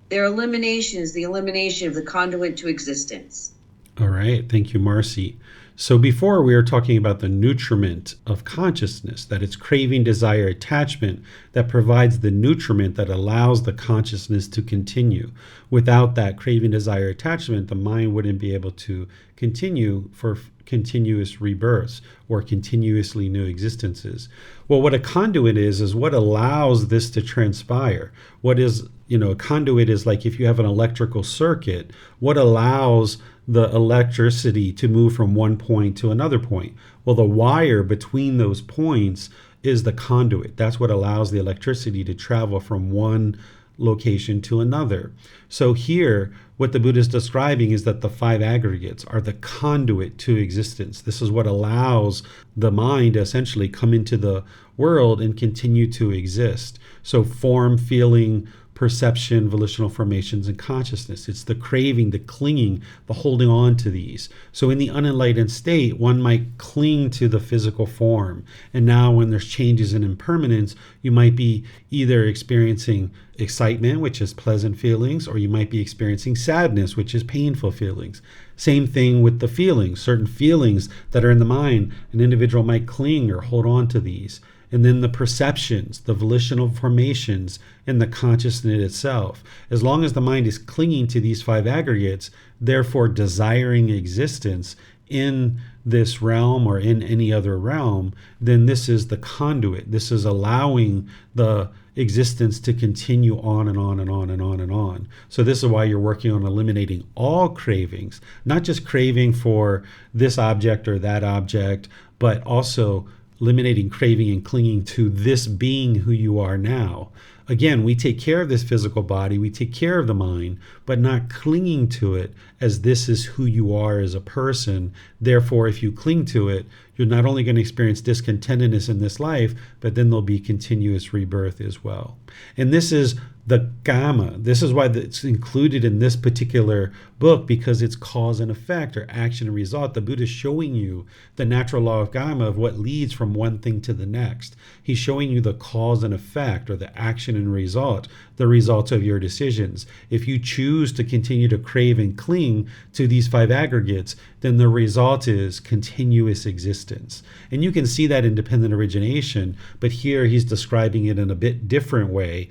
Their elimination is the elimination of the conduit to existence. All right. Thank you, Marcy. So before we were talking about the nutriment of consciousness, that it's craving, desire, attachment that provides the nutriment that allows the consciousness to continue. Without that craving, desire, attachment, the mind wouldn't be able to continue for continuous rebirths or continuously new existences. Well, what a conduit is what allows this to transpire. What is, a conduit is like if you have an electrical circuit, what allows the electricity to move from one point to another point? Well, the wire between those points is the conduit. That's what allows the electricity to travel from one location to another. So here, what the Buddha is describing is that the five aggregates are the conduit to existence. This is what allows the mind to essentially come into the world and continue to exist. So form, feeling, perception, volitional formations, and consciousness. It's the craving, the clinging, the holding on to these. So in the unenlightened state, one might cling to the physical form. And now when there's changes in impermanence, you might be either experiencing excitement, which is pleasant feelings, or you might be experiencing sadness, which is painful feelings. Same thing with the feelings. Certain feelings that are in the mind, an individual might cling or hold on to these. And then the perceptions, the volitional formations, and the consciousness itself. As long as the mind is clinging to these five aggregates, therefore desiring existence in this realm or in any other realm, then this is the conduit. This is allowing the existence to continue on and on and on and on and on. So this is why you're working on eliminating all cravings, not just craving for this object or that object, but also eliminating craving and clinging to this being who you are now. Again, we take care of this physical body, we take care of the mind, but not clinging to it as this is who you are as a person. Therefore, if you cling to it, you're not only going to experience discontentedness in this life, but then there'll be continuous rebirth as well. And this is the Kamma. This is why it's included in this particular book, because it's cause and effect, or action and result. The Buddha is showing you the natural law of Kamma, of what leads from one thing to the next. He's showing you the cause and effect, or the action and result, the results of your decisions. If you choose to continue to crave and cling to these five aggregates, then the result is continuous existence. And you can see that in dependent origination, but here he's describing it in a bit different way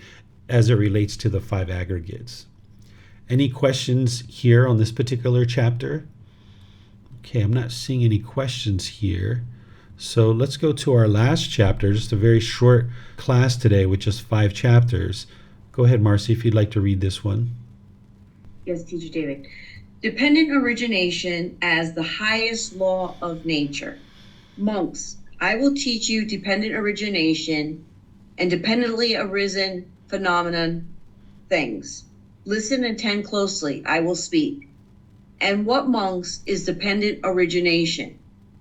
as it relates to the five aggregates. Any questions here on this particular chapter? Okay, I'm not seeing any questions here. So let's go to our last chapter, just a very short class today with just 5 chapters. Go ahead, Marcy, if you'd like to read this one. Yes, Teacher David. Dependent origination as the highest law of nature. Monks, I will teach you dependent origination and dependently arisen phenomenon things. Listen and attend closely, I will speak. And what, monks, is dependent origination?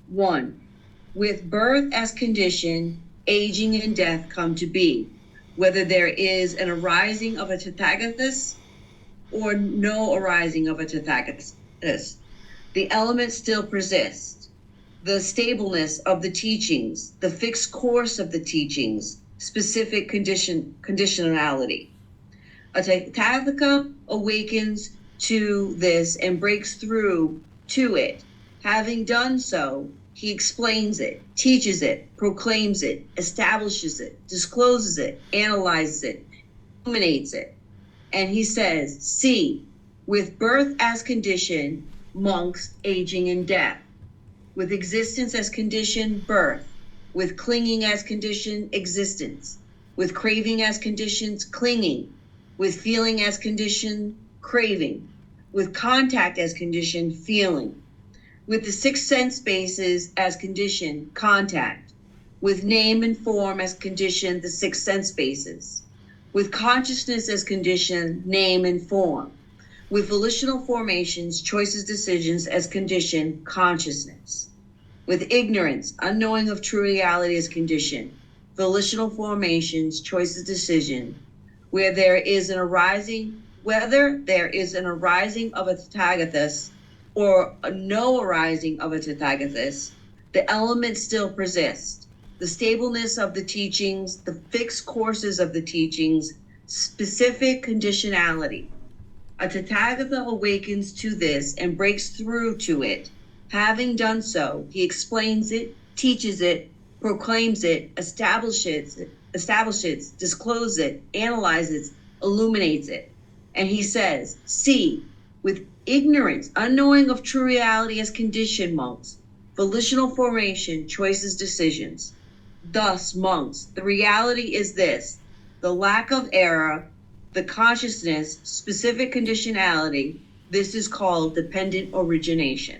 1. With birth as condition, aging and death come to be, whether there is an arising of a Tathagatas or no arising of a Tathagatas. The elements still persist. The stableness of the teachings, the fixed course of the teachings, specific conditionality. A Tathagata awakens to this and breaks through to it. Having done so, he explains it, teaches it, proclaims it, establishes it, discloses it, analyzes it, illuminates it. And he says, see, with birth as condition, monks, aging and death. With existence as condition, birth. With clinging as condition, existence. With craving as conditions, clinging. With feeling as condition, craving. With contact as condition, feeling. With the 6 sense bases as condition, contact. With name and form as condition, the 6 sense bases. With consciousness as condition, name and form. With volitional formations, choices, decisions as condition, consciousness. With ignorance, unknowing of true reality as condition, volitional formations, choices, decision. Whether there is an arising of a Tathagatas or no arising of a Tathagatas, the elements still persist. The stableness of the teachings, the fixed courses of the teachings, specific conditionality. A Tathagata awakens to this and breaks through to it. Having done so, he explains it, teaches it, proclaims it, establishes it, discloses it, analyzes, illuminates it. And he says, see, with ignorance, unknowing of true reality as condition, monks, volitional formation, choices, decisions. Thus, monks, the reality is this: the lack of error, the consciousness, specific conditionality. This is called dependent origination.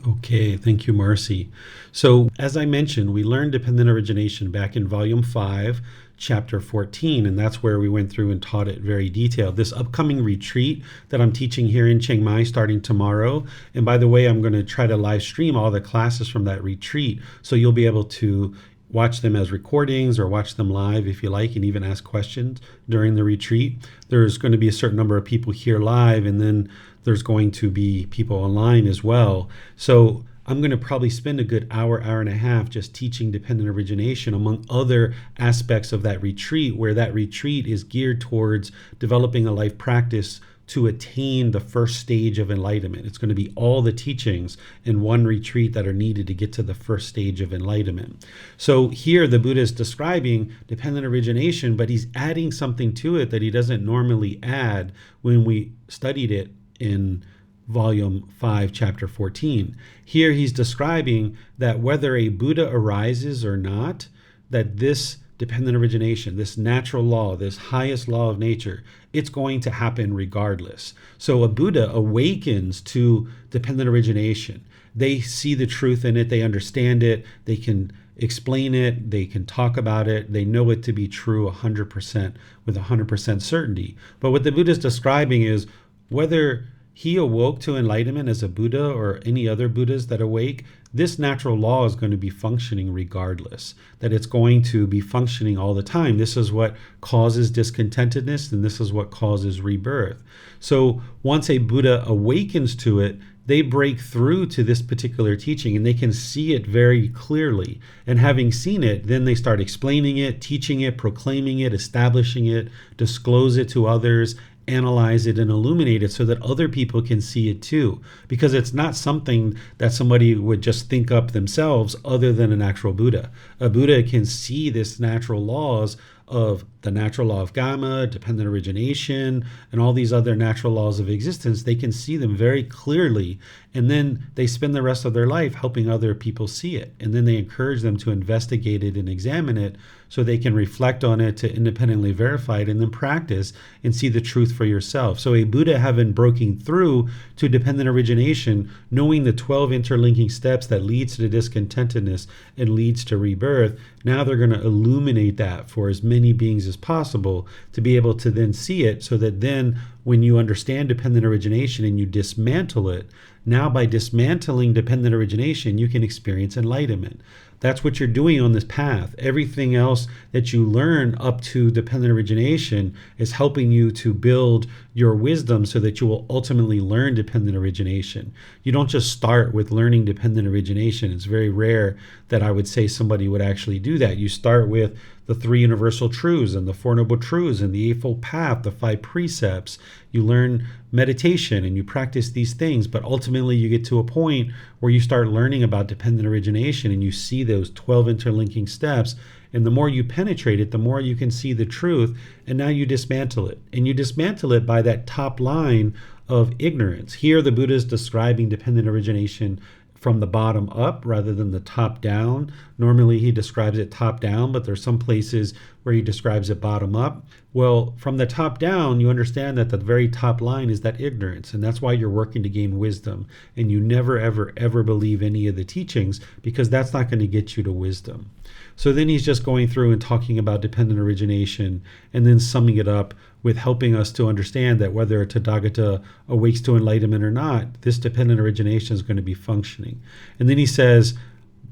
Okay, thank you, Marcy. So, as I mentioned, we learned dependent origination back in Volume 5, Chapter 14, and that's where we went through and taught it very detailed. This upcoming retreat that I'm teaching here in Chiang Mai starting tomorrow, and by the way, I'm going to try to live stream all the classes from that retreat, so you'll be able to watch them as recordings or watch them live if you like, and even ask questions during the retreat. There's going to be a certain number of people here live, and then there's going to be people online as well. So I'm going to probably spend a good hour and a half just teaching dependent origination, among other aspects of that retreat, where that retreat is geared towards developing a life practice to attain the first stage of enlightenment. It's going to be all the teachings in one retreat that are needed to get to the first stage of enlightenment. So here the Buddha is describing dependent origination, but he's adding something to it that he doesn't normally add when we studied it in Volume 5, Chapter 14. Here he's describing that whether a Buddha arises or not, that this dependent origination, this natural law, this highest law of nature, it's going to happen regardless. So a Buddha awakens to dependent origination. They see the truth in it, they understand it, they can explain it, they can talk about it, they know it to be true 100% with 100% certainty. But what the Buddha is describing is whether he awoke to enlightenment as a Buddha or any other Buddhas that awake, this natural law is going to be functioning regardless, that it's going to be functioning all the time. This is what causes discontentedness, and this is what causes rebirth. So once a Buddha awakens to it, they break through to this particular teaching and they can see it very clearly. And having seen it, then they start explaining it, teaching it, proclaiming it, establishing it, disclose it to others, analyze it and illuminate it so that other people can see it too, because it's not something that somebody would just think up themselves other than an actual Buddha. A Buddha can see this natural laws of the natural law of Kamma, dependent origination, and all these other natural laws of existence. They can see them very clearly, and then they spend the rest of their life helping other people see it, and then they encourage them to investigate it and examine it so they can reflect on it to independently verify it and then practice and see the truth for yourself. So a Buddha having broken through to dependent origination, knowing the 12 interlinking steps that leads to discontentedness and leads to rebirth, now they're going to illuminate that for as many beings as possible to be able to then see it, so that then when you understand dependent origination and you dismantle it, now by dismantling dependent origination, you can experience enlightenment. That's what you're doing on this path. Everything else that you learn up to dependent origination is helping you to build your wisdom so that you will ultimately learn dependent origination. You don't just start with learning dependent origination. It's very rare that I would say somebody would actually do that. You start with the 3 universal truths and the 4 noble truths and the Eightfold Path, the 5 precepts. You learn meditation and you practice these things, but ultimately you get to a point where you start learning about dependent origination and you see those 12 interlinking steps. And the more you penetrate it, the more you can see the truth. And now you dismantle it. And you dismantle it by that top line of ignorance. Here the Buddha is describing dependent origination from the bottom up rather than the top down. Normally he describes it top down, but there's some places where he describes it bottom up. Well, from the top down, you understand that the very top line is that ignorance, and that's why you're working to gain wisdom. And you never, ever, ever believe any of the teachings, because that's not going to get you to wisdom. So then he's just going through and talking about dependent origination and then summing it up with helping us to understand that whether a Tathagata awakes to enlightenment or not, this dependent origination is going to be functioning. And then he says,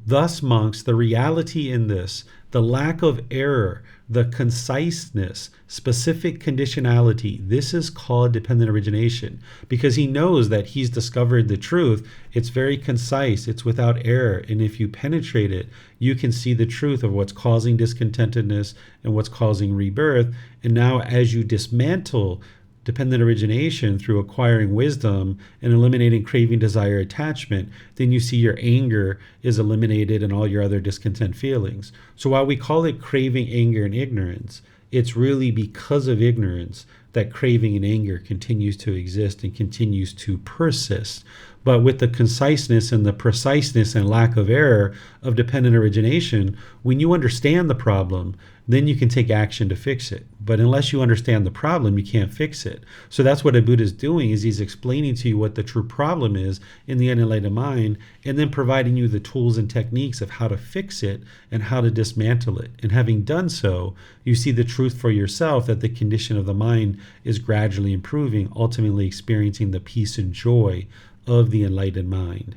thus, monks, the reality in this, the lack of error, the conciseness, specific conditionality, this is called dependent origination, because he knows that he's discovered the truth. It's very concise, it's without error, and if you penetrate it, you can see the truth of what's causing discontentedness and what's causing rebirth. And now as you dismantle dependent origination through acquiring wisdom and eliminating craving, desire, attachment, then you see your anger is eliminated and all your other discontent feelings. So while we call it craving, anger, and ignorance, it's really because of ignorance that craving and anger continues to exist and continues to persist. But with the conciseness and the preciseness and lack of error of dependent origination, when you understand the problem, then you can take action to fix it. But unless you understand the problem, you can't fix it. So that's what a Buddha is doing, is he's explaining to you what the true problem is in the unenlightened mind, and then providing you the tools and techniques of how to fix it and how to dismantle it. And having done so, you see the truth for yourself, that the condition of the mind is gradually improving, ultimately experiencing the peace and joy of the enlightened mind.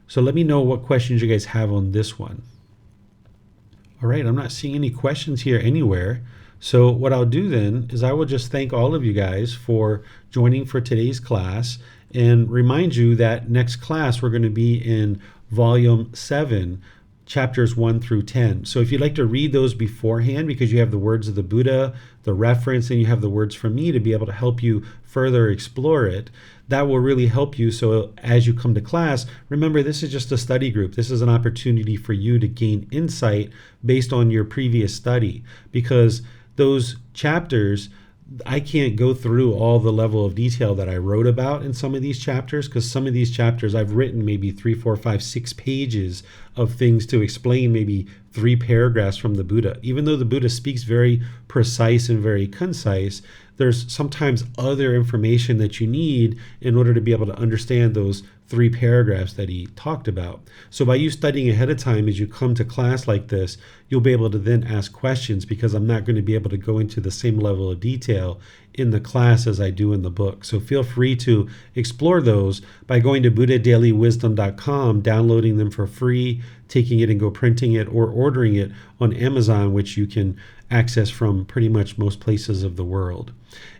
So let me know what questions you guys have on this one. All right, I'm not seeing any questions here anywhere. So what I'll do then is I will just thank all of you guys for joining for today's class and remind you that next class we're going to be in Volume 7, chapters 1 through 10. So if you'd like to read those beforehand, because you have the words of the Buddha, the reference, and you have the words from me to be able to help you further explore it, that will really help you. So as you come to class, remember, this is just a study group. This is an opportunity for you to gain insight based on your previous study, because those chapters, I can't go through all the level of detail that I wrote about in some of these chapters, because some of these chapters I've written maybe 3, 4, 5, 6 pages of things to explain maybe 3 paragraphs from the Buddha. Even though the Buddha speaks very precise and very concise, there's sometimes other information that you need in order to be able to understand those 3 paragraphs that he talked about. So by you studying ahead of time, as you come to class like this, you'll be able to then ask questions, because I'm not going to be able to go into the same level of detail in the class as I do in the book. So feel free to explore those by going to buddhadailywisdom.com, downloading them for free, taking it and go printing it, or ordering it on Amazon, which you can access from pretty much most places of the world.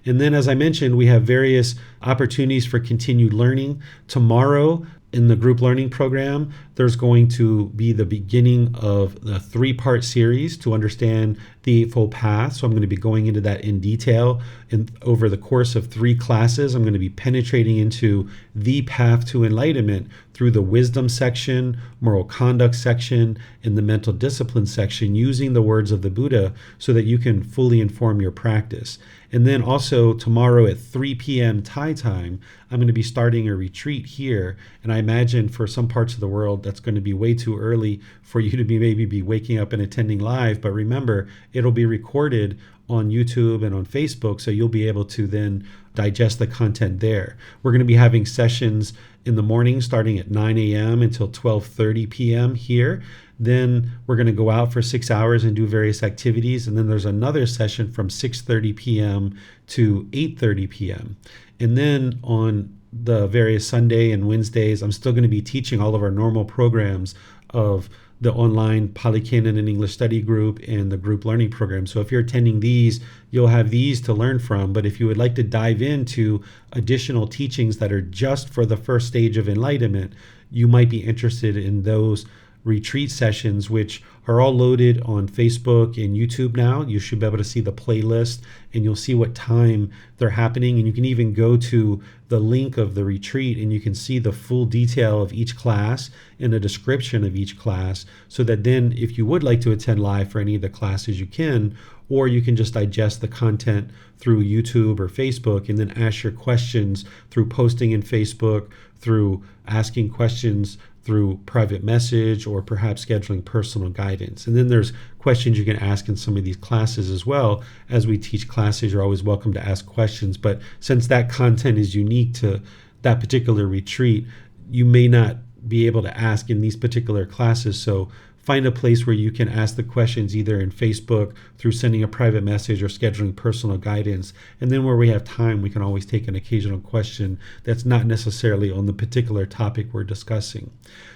And then, as I mentioned, we have various opportunities for continued learning. Tomorrow, in the group learning program, there's going to be the beginning of the 3-part series to understand the Eightfold Path. So I'm going to be going into that in detail. And over the course of 3 classes, I'm going to be penetrating into the path to enlightenment through the wisdom section, moral conduct section, and the mental discipline section, using the words of the Buddha so that you can fully inform your practice. And then also tomorrow at 3 p.m. Thai time, I'm going to be starting a retreat here. And I imagine for some parts of the world, that's going to be way too early for you to be waking up and attending live. But remember, it'll be recorded on YouTube and on Facebook, so you'll be able to then digest the content there. We're going to be having sessions in the morning starting at 9 a.m. until 12:30 p.m. here. Then we're going to go out for 6 hours and do various activities. And then there's another session from 6:30 p.m. to 8:30 p.m. And then on the various Sunday and Wednesdays, I'm still going to be teaching all of our normal programs of the online Pali Canon and English study group and the group learning program. So if you're attending these, you'll have these to learn from. But if you would like to dive into additional teachings that are just for the first stage of enlightenment, you might be interested in those retreat sessions, which are all loaded on Facebook and YouTube now. You should be able to see the playlist, and you'll see what time they're happening. And you can even go to the link of the retreat and you can see the full detail of each class and a description of each class, so that then if you would like to attend live for any of the classes, you can, or you can just digest the content through YouTube or Facebook and then ask your questions through posting in Facebook, through asking questions through private message, or perhaps scheduling personal guidance. And then there's questions you can ask in some of these classes as well. As we teach classes, you're always welcome to ask questions. But since that content is unique to that particular retreat, you may not be able to ask in these particular classes. So find a place where you can ask the questions either in Facebook, through sending a private message, or scheduling personal guidance. And then where we have time, we can always take an occasional question that's not necessarily on the particular topic we're discussing.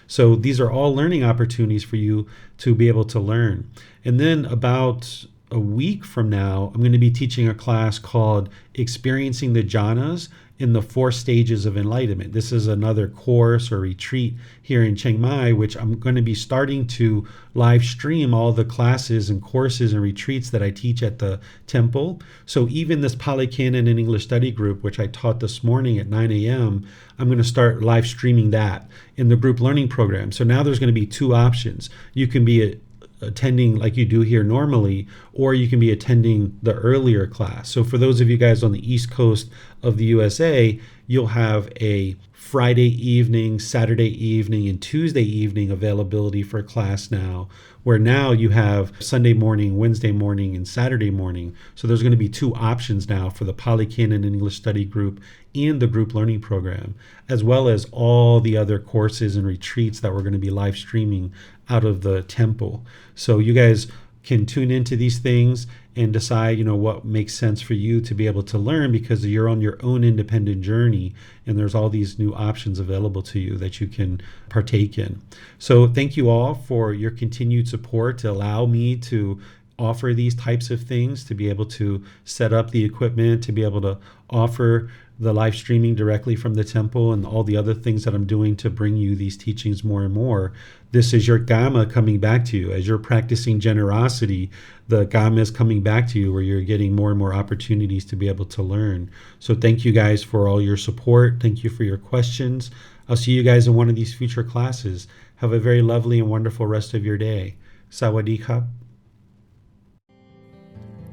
So these are all learning opportunities for you to be able to learn. And then about a week from now, I'm going to be teaching a class called Experiencing the Jhanas in the 4 Stages of Enlightenment. This is another course or retreat here in Chiang Mai, which I'm going to be starting to live stream all the classes and courses and retreats that I teach at the temple. So even this Pali Canon and English study group, which I taught this morning at 9 a.m., I'm going to start live streaming that in the group learning program. So now there's going to be 2 options. You can be attending like you do here normally, or you can be attending the earlier class. So for those of you guys on the East Coast of the USA, you'll have a Friday evening, Saturday evening, and Tuesday evening availability for class now, where now you have Sunday morning, Wednesday morning, and Saturday morning. So there's going to be 2 options now for the Pali Canon and English study group and the group learning program, as well as all the other courses and retreats that we're going to be live streaming out of the temple. So you guys can tune into these things, and decide, what makes sense for you to be able to learn, because you're on your own independent journey and there's all these new options available to you that you can partake in. So thank you all for your continued support to allow me to offer these types of things, to be able to set up the equipment, to be able to offer the live streaming directly from the temple, and all the other things that I'm doing to bring you these teachings more and more. This is your Kamma coming back to you. As you're practicing generosity, the Kamma is coming back to you, where you're getting more and more opportunities to be able to learn. So thank you guys for all your support. Thank you for your questions. I'll see you guys in one of these future classes. Have a very lovely and wonderful rest of your day. Sawadee khap.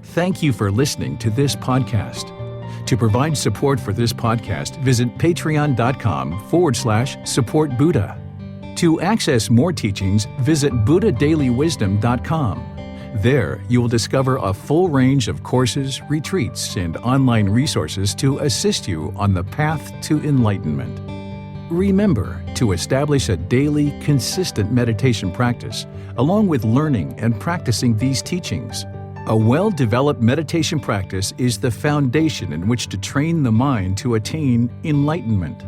Thank you for listening to this podcast. To provide support for this podcast, visit patreon.com/support Buddha. To access more teachings, visit buddhadailywisdom.com. There, you will discover a full range of courses, retreats, and online resources to assist you on the path to enlightenment. Remember to establish a daily, consistent meditation practice, along with learning and practicing these teachings. A well-developed meditation practice is the foundation in which to train the mind to attain enlightenment.